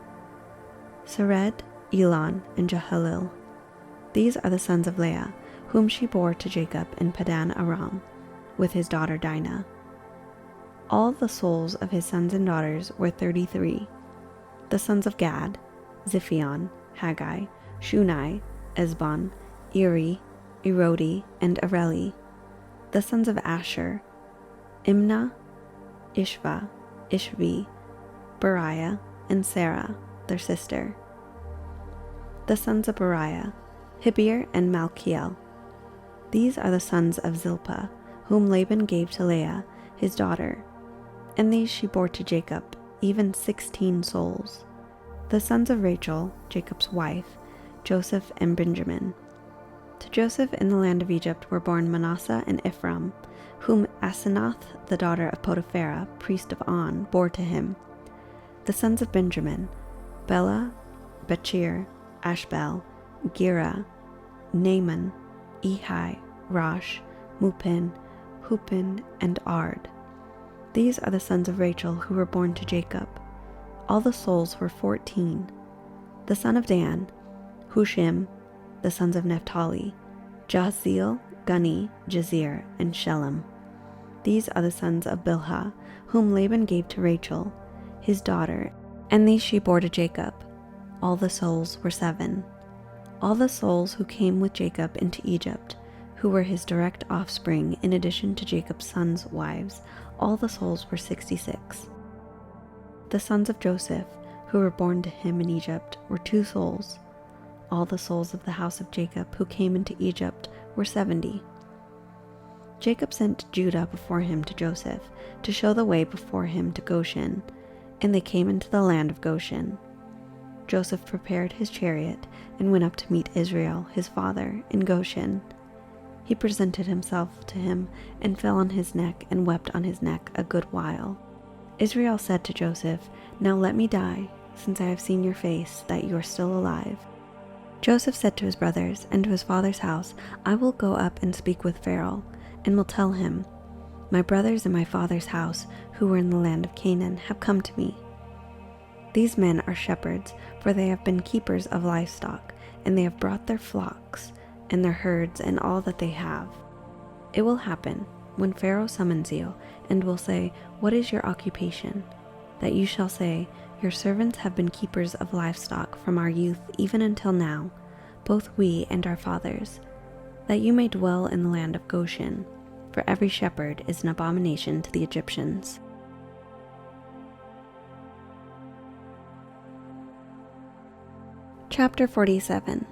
Sered, Elon, and Jehalil. These are the sons of Leah, whom she bore to Jacob in Padan Aram, with his daughter Dinah. All the souls of his sons and daughters were 33. The sons of Gad, Ziphion, Haggai, Shunai, Esbon, Eri, Erodi, and Areli. The sons of Asher, Imnah, Ishva, Ishvi, Beriah, and Sarah, their sister. The sons of Beriah, Hibir and Malchiel. These are the sons of Zilpah, whom Laban gave to Leah, his daughter, and these she bore to Jacob, even 16 souls. The sons of Rachel, Jacob's wife, Joseph and Benjamin. To Joseph in the land of Egypt were born Manasseh and Ephraim, whom Asenath, the daughter of Potipharah, priest of On, bore to him. The sons of Benjamin, Bela, Bechir, Ashbel, Gera, Naaman, Ehi, Rosh, Mupin, Hupin, and Ard. These are the sons of Rachel who were born to Jacob. All the souls were 14. The son of Dan, Hushim. The sons of Naphtali, Jahzeel, Guni, Jazir, and Shelem. These are the sons of Bilhah, whom Laban gave to Rachel, his daughter, And these she bore to Jacob. All the souls were 7. All the souls who came with Jacob into Egypt, who were his direct offspring, in addition to Jacob's sons' wives, all the souls were 66. The sons of Joseph, who were born to him in Egypt, were 2 souls. All the souls of the house of Jacob who came into Egypt were 70. Jacob sent Judah before him to Joseph, to show the way before him to Goshen, and they came into the land of Goshen. Joseph prepared his chariot and went up to meet Israel, his father, in Goshen. He presented himself to him and fell on his neck and wept on his neck a good while. Israel said to Joseph, "Now let me die, since I have seen your face, that you are still alive." Joseph said to his brothers and to his father's house, "I will go up and speak with Pharaoh, and will tell him, 'My brothers and my father's house, who were in the land of Canaan, have come to me. These men are shepherds, for they have been keepers of livestock, and they have brought their flocks and their herds and all that they have.' It will happen, when Pharaoh summons you, and will say, 'What is your occupation?' that you shall say, 'Your servants have been keepers of livestock from our youth even until now, both we and our fathers, that you may dwell in the land of Goshen, for every shepherd is an abomination to the Egyptians." Chapter 47.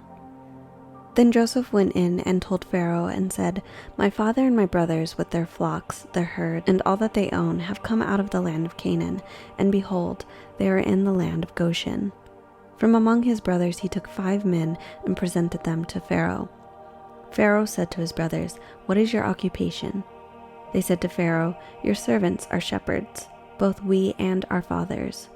Then Joseph went in and told Pharaoh and said, "My father and my brothers with their flocks, their herd, and all that they own have come out of the land of Canaan, and behold, they are in the land of Goshen." From among his brothers he took 5 men and presented them to Pharaoh. Pharaoh said to his brothers, "What is your occupation?" They said to Pharaoh, "Your servants are shepherds, both we and our fathers."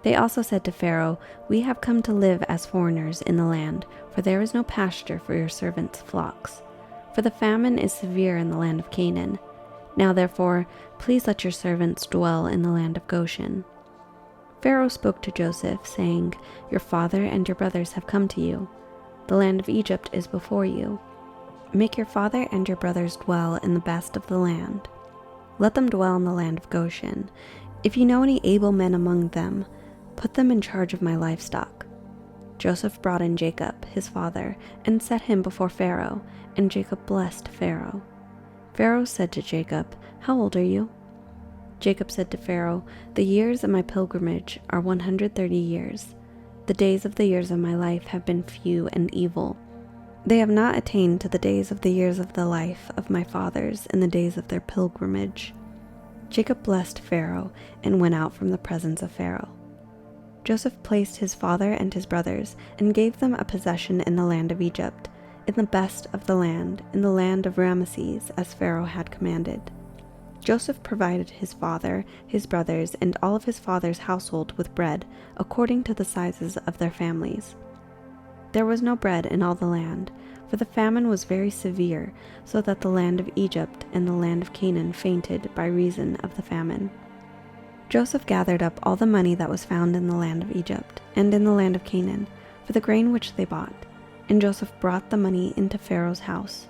They also said to Pharaoh, "We have come to live as foreigners in the land, for there is no pasture for your servants' flocks. For the famine is severe in the land of Canaan. Now therefore, please let your servants dwell in the land of Goshen." Pharaoh spoke to Joseph, saying, "Your father and your brothers have come to you. The land of Egypt is before you. Make your father and your brothers dwell in the best of the land. Let them dwell in the land of Goshen. If you know any able men among them, put them in charge of my livestock." Joseph brought in Jacob, his father, and set him before Pharaoh, and Jacob blessed Pharaoh. Pharaoh said to Jacob, "How old are you?" Jacob said to Pharaoh, "The years of my pilgrimage are 130 years. The days of the years of my life have been few and evil. They have not attained to the days of the years of the life of my fathers in the days of their pilgrimage." Jacob blessed Pharaoh and went out from the presence of Pharaoh. Joseph placed his father and his brothers and gave them a possession in the land of Egypt, in the best of the land, in the land of Ramesses, as Pharaoh had commanded. Joseph provided his father, his brothers, and all of his father's household with bread, according to the sizes of their families. There was no bread in all the land, for the famine was very severe, so that the land of Egypt and the land of Canaan fainted by reason of the famine. Joseph gathered up all the money that was found in the land of Egypt and in the land of Canaan, for the grain which they bought, and Joseph brought the money into Pharaoh's house.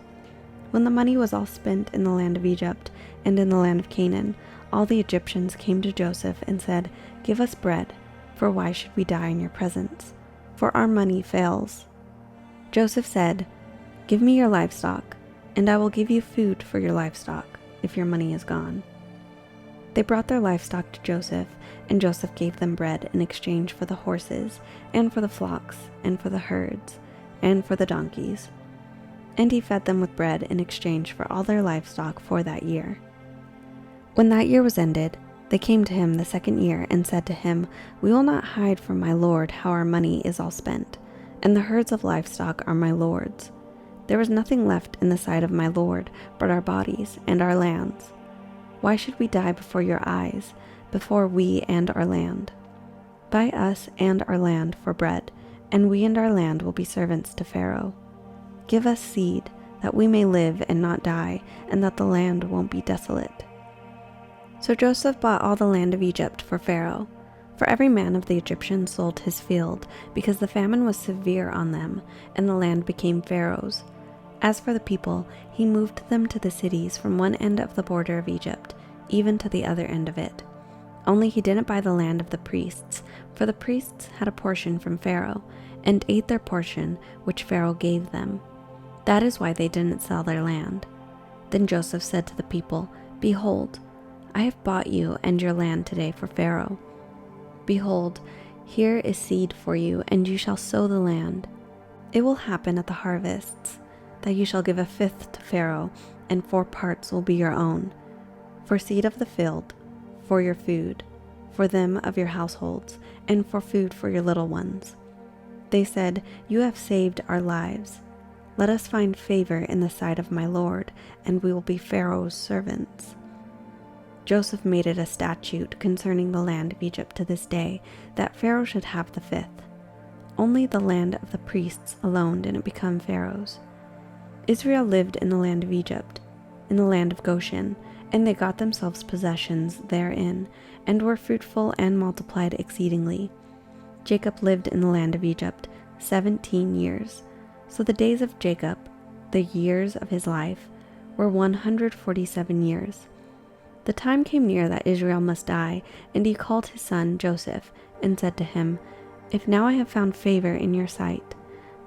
When the money was all spent in the land of Egypt and in the land of Canaan, all the Egyptians came to Joseph and said, "Give us bread, for why should we die in your presence? For our money fails." Joseph said, "Give me your livestock, and I will give you food for your livestock, if your money is gone." They brought their livestock to Joseph, and Joseph gave them bread in exchange for the horses, and for the flocks, and for the herds, and for the donkeys. And he fed them with bread in exchange for all their livestock for that year. When that year was ended, they came to him the second year and said to him, "We will not hide from my lord how our money is all spent, and the herds of livestock are my lord's. There is nothing left in the sight of my lord but our bodies and our lands. Why should we die before your eyes, before we and our land? Buy us and our land for bread, and we and our land will be servants to Pharaoh. Give us seed, that we may live and not die, and that the land won't be desolate." So Joseph bought all the land of Egypt for Pharaoh. For every man of the Egyptians sold his field, because the famine was severe on them, and the land became Pharaoh's. As for the people, he moved them to the cities from one end of the border of Egypt, even to the other end of it. Only he didn't buy the land of the priests, for the priests had a portion from Pharaoh, and ate their portion which Pharaoh gave them. That is why they didn't sell their land. Then Joseph said to the people, "Behold, I have bought you and your land today for Pharaoh. Behold, here is seed for you, and you shall sow the land. It will happen at the harvests, that you shall give a fifth to Pharaoh, and 4 parts will be your own, for seed of the field, for your food, for them of your households, and for food for your little ones." They said, "You have saved our lives. Let us find favor in the sight of my Lord, and we will be Pharaoh's servants." Joseph made it a statute concerning the land of Egypt to this day, that Pharaoh should have the fifth. Only the land of the priests alone didn't become Pharaoh's. Israel lived in the land of Egypt, in the land of Goshen, and they got themselves possessions therein, and were fruitful and multiplied exceedingly. Jacob lived in the land of Egypt 17 years. So the days of Jacob, the years of his life, were 147 years. The time came near that Israel must die, and he called his son Joseph, and said to him, "If now I have found favor in your sight,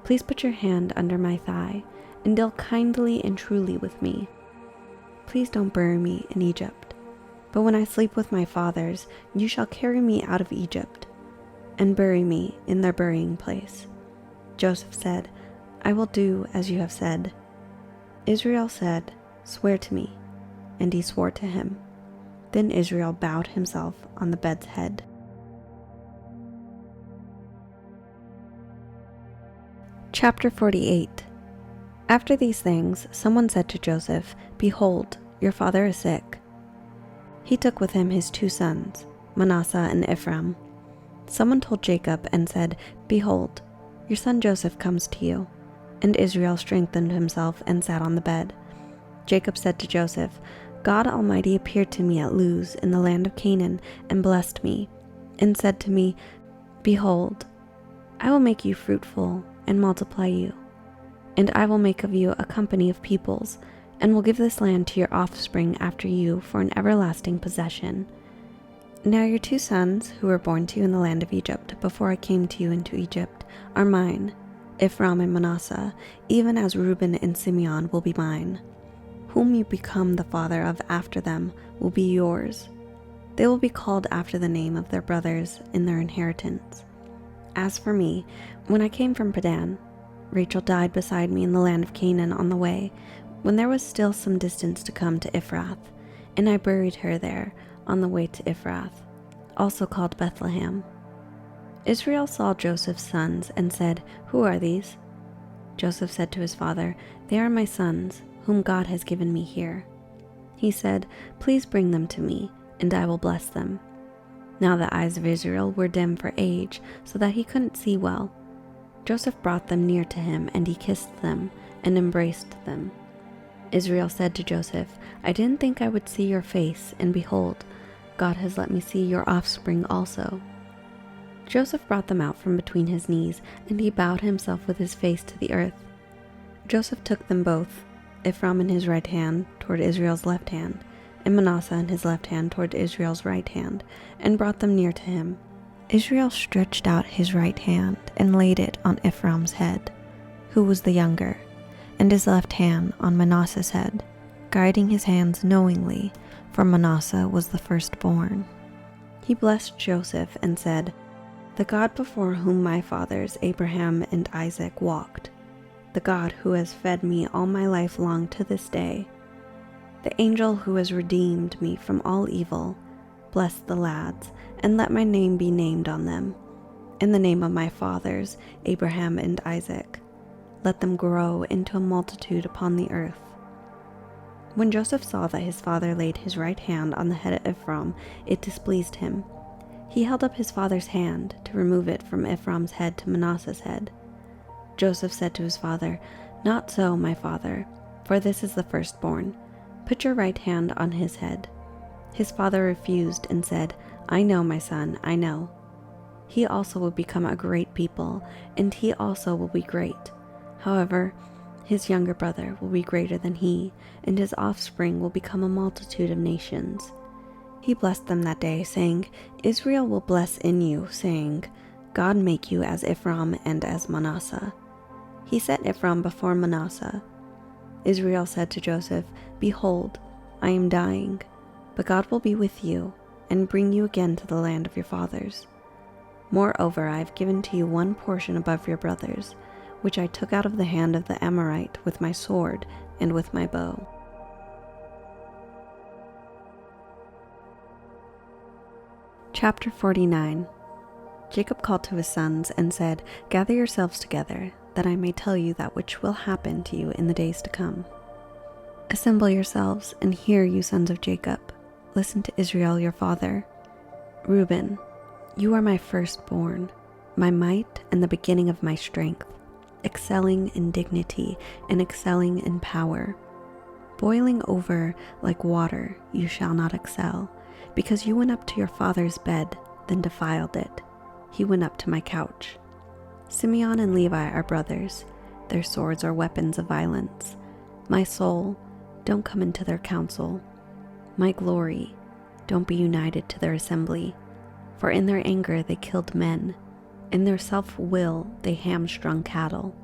please put your hand under my thigh, and deal kindly and truly with me. Please don't bury me in Egypt, but when I sleep with my fathers, you shall carry me out of Egypt, and bury me in their burying place." Joseph said, "I will do as you have said." Israel said, "Swear to me." And he swore to him. Then Israel bowed himself on the bed's head. Chapter 48. After these things, someone said to Joseph, "Behold, your father is sick." He took with him his 2 sons, Manasseh and Ephraim. Someone told Jacob and said, "Behold, your son Joseph comes to you." And Israel strengthened himself and sat on the bed. Jacob said to Joseph, "God Almighty appeared to me at Luz in the land of Canaan and blessed me, and said to me, 'Behold, I will make you fruitful and multiply you, and I will make of you a company of peoples, and will give this land to your offspring after you for an everlasting possession.' Now your 2 sons, who were born to you in the land of Egypt before I came to you into Egypt, are mine, Ephraim and Manasseh, even as Reuben and Simeon will be mine. Whom you become the father of after them will be yours. They will be called after the name of their brothers in their inheritance. As for me, when I came from Padan, Rachel died beside me in the land of Canaan on the way, when there was still some distance to come to Ephrath, and I buried her there on the way to Ephrath, also called Bethlehem." Israel saw Joseph's sons and said, "Who are these?" Joseph said to his father, "They are my sons, whom God has given me here." He said, "Please bring them to me, and I will bless them." Now the eyes of Israel were dim for age, so that he couldn't see well. Joseph brought them near to him, and he kissed them and embraced them. Israel said to Joseph, "I didn't think I would see your face, and behold, God has let me see your offspring also." Joseph brought them out from between his knees, and he bowed himself with his face to the earth. Joseph took them both, Ephraim in his right hand toward Israel's left hand, and Manasseh in his left hand toward Israel's right hand, and brought them near to him. Israel stretched out his right hand and laid it on Ephraim's head, who was the younger, and his left hand on Manasseh's head, guiding his hands knowingly, for Manasseh was the firstborn. He blessed Joseph and said, "The God before whom my fathers Abraham and Isaac walked, the God who has fed me all my life long to this day, the angel who has redeemed me from all evil, bless the lads, and let my name be named on them, in the name of my fathers Abraham and Isaac. Let them grow into a multitude upon the earth." When Joseph saw that his father laid his right hand on the head of Ephraim, it displeased him. He held up his father's hand to remove it from Ephraim's head to Manasseh's head. Joseph said to his father, "Not so, my father, for this is the firstborn. Put your right hand on his head." His father refused and said, "I know, my son, I know. He also will become a great people, and he also will be great. However, his younger brother will be greater than he, and his offspring will become a multitude of nations. He blessed them that day, saying, Israel will bless in you, saying, God make you as Ephraim and as Manasseh. He set Ephraim before Manasseh. Israel said to Joseph, Behold, I am dying, but God will be with you, and bring you again to the land of your fathers. Moreover, I have given to you one portion above your brothers, which I took out of the hand of the Amorite with my sword and with my bow. Chapter 49. Jacob called to his sons and said, Gather yourselves together, that I may tell you that which will happen to you in the days to come. Assemble yourselves and hear, you sons of Jacob. Listen to Israel your father. Reuben, you are my firstborn, my might and the beginning of my strength, excelling in dignity and excelling in power. Boiling over like water, you shall not excel, because you went up to your father's bed, then defiled it. He went up to my couch. Simeon and Levi are brothers. Their swords are weapons of violence. My soul, don't come into their council. My glory, don't be united to their assembly. For in their anger they killed men. In their self-will they hamstrung cattle.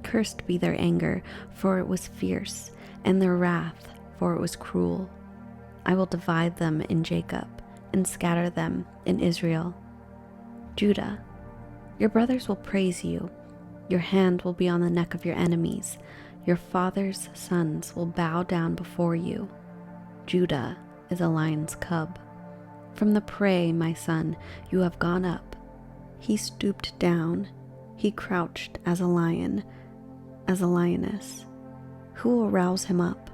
Cursed be their anger, for it was fierce, and their wrath, for it was cruel. I will divide them in Jacob, and scatter them in Israel. Judah, your brothers will praise you. Your hand will be on the neck of your enemies. Your father's sons will bow down before you. Judah is a lion's cub. From the prey, my son, you have gone up. He stooped down. He crouched as a lion, as a lioness. Who will rouse him up?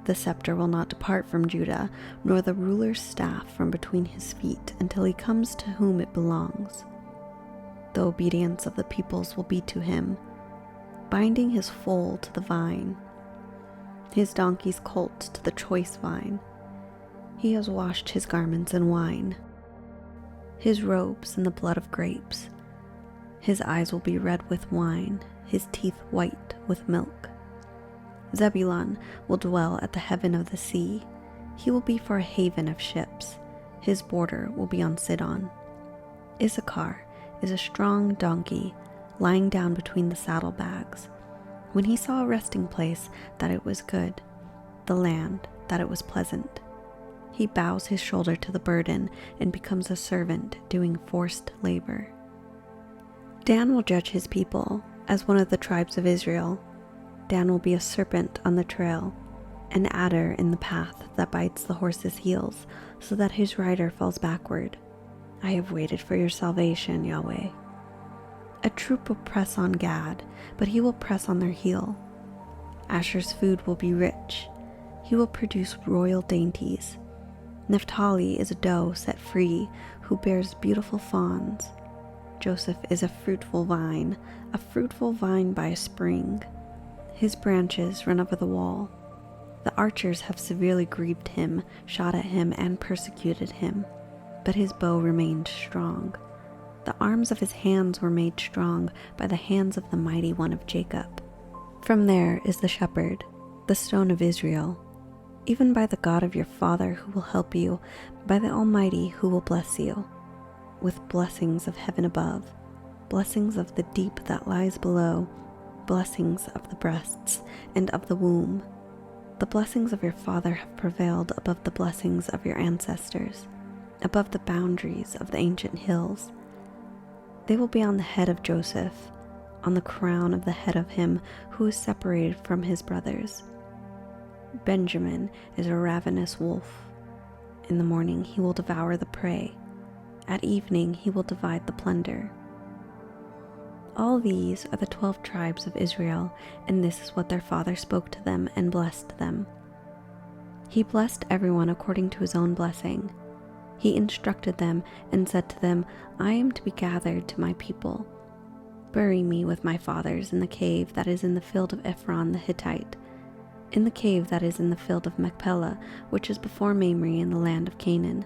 The scepter will not depart from Judah, nor the ruler's staff from between his feet, until he comes to whom it belongs. The obedience of the peoples will be to him, binding his foal to the vine, his donkey's colt to the choice vine. He has washed his garments in wine, his robes in the blood of grapes. His eyes will be red with wine, his teeth white with milk. Zebulun will dwell at the heaven of the sea. He will be for a haven of ships. His border will be on Sidon. Issachar is a strong donkey, lying down between the saddlebags. When he saw a resting place, that it was good, the land, that it was pleasant. He bows his shoulder to the burden and becomes a servant doing forced labor. Dan will judge his people as one of the tribes of Israel. Dan will be a serpent on the trail, an adder in the path that bites the horse's heels, so that his rider falls backward. I have waited for your salvation, Yahweh. A troop will press on Gad, but he will press on their heel. Asher's food will be rich. He will produce royal dainties. Naphtali is a doe set free, who bears beautiful fawns. Joseph is a fruitful vine by a spring. His branches run over the wall. The archers have severely grieved him, shot at him, and persecuted him. But his bow remained strong. The arms of his hands were made strong by the hands of the mighty one of Jacob. From there is the shepherd, the stone of Israel, even by the God of your father who will help you, by the Almighty who will bless you, with blessings of heaven above, blessings of the deep that lies below, blessings of the breasts and of the womb. The blessings of your father have prevailed above the blessings of your ancestors, above the boundaries of the ancient hills. They will be on the head of Joseph, on the crown of the head of him who is separated from his brothers. Benjamin is a ravenous wolf. In the morning he will devour the prey. At evening he will divide the plunder. All these are the 12 tribes of Israel, and this is what their father spoke to them and blessed them. He blessed everyone according to his own blessing. He instructed them and said to them, I am to be gathered to my people. Bury me with my fathers in the cave that is in the field of Ephron the Hittite, in the cave that is in the field of Machpelah, which is before Mamre in the land of Canaan,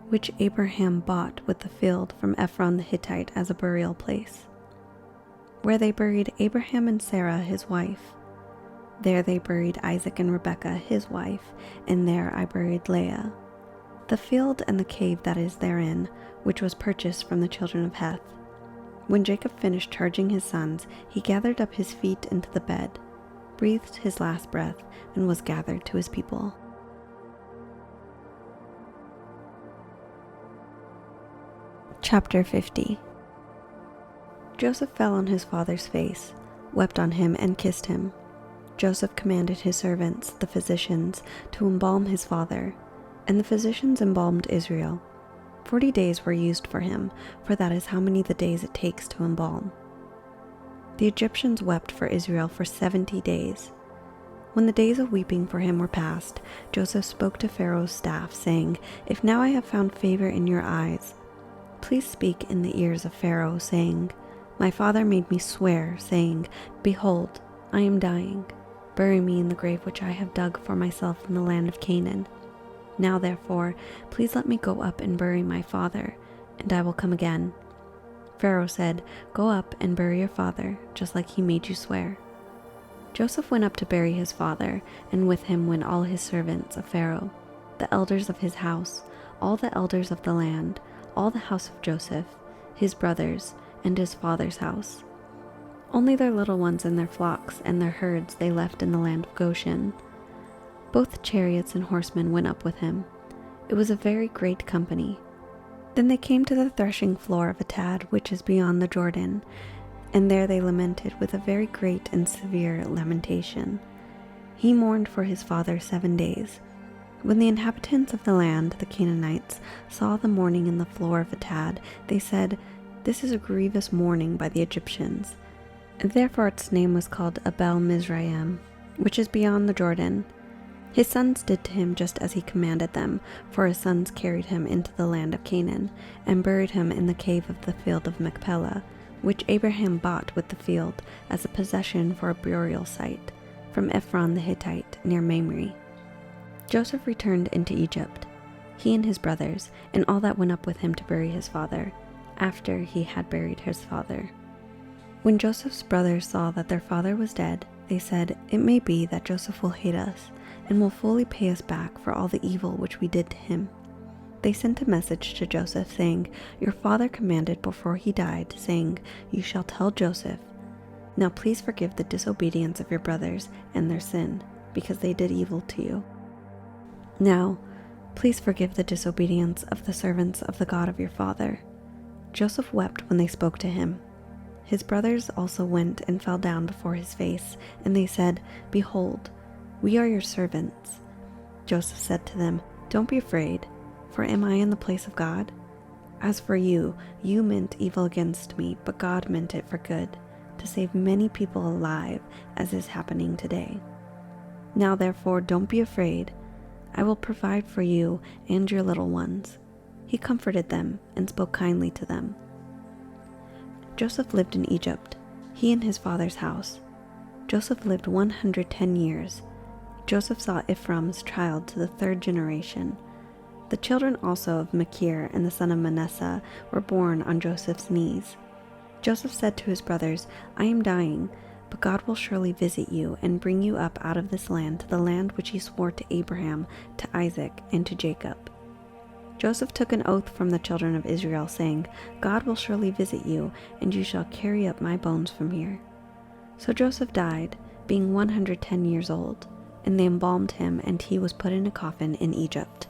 which Abraham bought with the field from Ephron the Hittite as a burial place, where they buried Abraham and Sarah his wife. There they buried Isaac and Rebekah his wife, and there I buried Leah. the field and the cave that is therein, which was purchased from the children of Heth. When Jacob finished charging his sons, he gathered up his feet into the bed, breathed his last breath, and was gathered to his people. Chapter 50. Joseph fell on his father's face, wept on him, and kissed him. Joseph commanded his servants, the physicians, to embalm his father, and the physicians embalmed Israel. 40 days were used for him, for that is how many the days it takes to embalm. The Egyptians wept for Israel for 70 days. When the days of weeping for him were past, Joseph spoke to Pharaoh's staff, saying, "If now I have found favor in your eyes, please speak in the ears of Pharaoh, saying, My father made me swear, saying, Behold, I am dying. Bury me in the grave which I have dug for myself in the land of Canaan. Now therefore, please let me go up and bury my father, and I will come again." Pharaoh said, "Go up and bury your father, just like he made you swear." Joseph went up to bury his father, and with him went all his servants of Pharaoh, the elders of his house, all the elders of the land, all the house of Joseph, his brothers, and his father's house. Only their little ones and their flocks and their herds they left in the land of Goshen. Both chariots and horsemen went up with him. It was a very great company. Then they came to the threshing floor of Atad, which is beyond the Jordan, and there they lamented with a very great and severe lamentation. He mourned for his father 7 days. When the inhabitants of the land, the Canaanites, saw the mourning in the floor of Atad, they said, "This is a grievous mourning by the Egyptians." And therefore its name was called Abel Mizraim, which is beyond the Jordan. His sons did to him just as he commanded them, for his sons carried him into the land of Canaan, and buried him in the cave of the field of Machpelah, which Abraham bought with the field as a possession for a burial site, from Ephron the Hittite, near Mamre. Joseph returned into Egypt, he and his brothers, and all that went up with him to bury his father, after he had buried his father. When Joseph's brothers saw that their father was dead, they said, "It may be that Joseph will hate us, and will fully pay us back for all the evil which we did to him." They sent a message to Joseph, saying, "Your father commanded before he died, saying, 'You shall tell Joseph, now please forgive the disobedience of your brothers and their sin, because they did evil to you. Now, please forgive the disobedience of the servants of the God of your father.'" Joseph wept when they spoke to him. His brothers also went and fell down before his face, and they said, "Behold, we are your servants." Joseph said to them, "Don't be afraid, for am I in the place of God? As for you, you meant evil against me, but God meant it for good, to save many people alive, as is happening today. Now therefore, don't be afraid. I will provide for you and your little ones." He comforted them and spoke kindly to them. Joseph lived in Egypt, he and his father's house. Joseph lived 110 years. Joseph saw Ephraim's child to the 3rd generation. The children also of Machir and the son of Manasseh were born on Joseph's knees. Joseph said to his brothers, "I am dying, but God will surely visit you and bring you up out of this land to the land which he swore to Abraham, to Isaac, and to Jacob." Joseph took an oath from the children of Israel, saying, "God will surely visit you, and you shall carry up my bones from here." So Joseph died, being 110 years old, and they embalmed him, and he was put in a coffin in Egypt.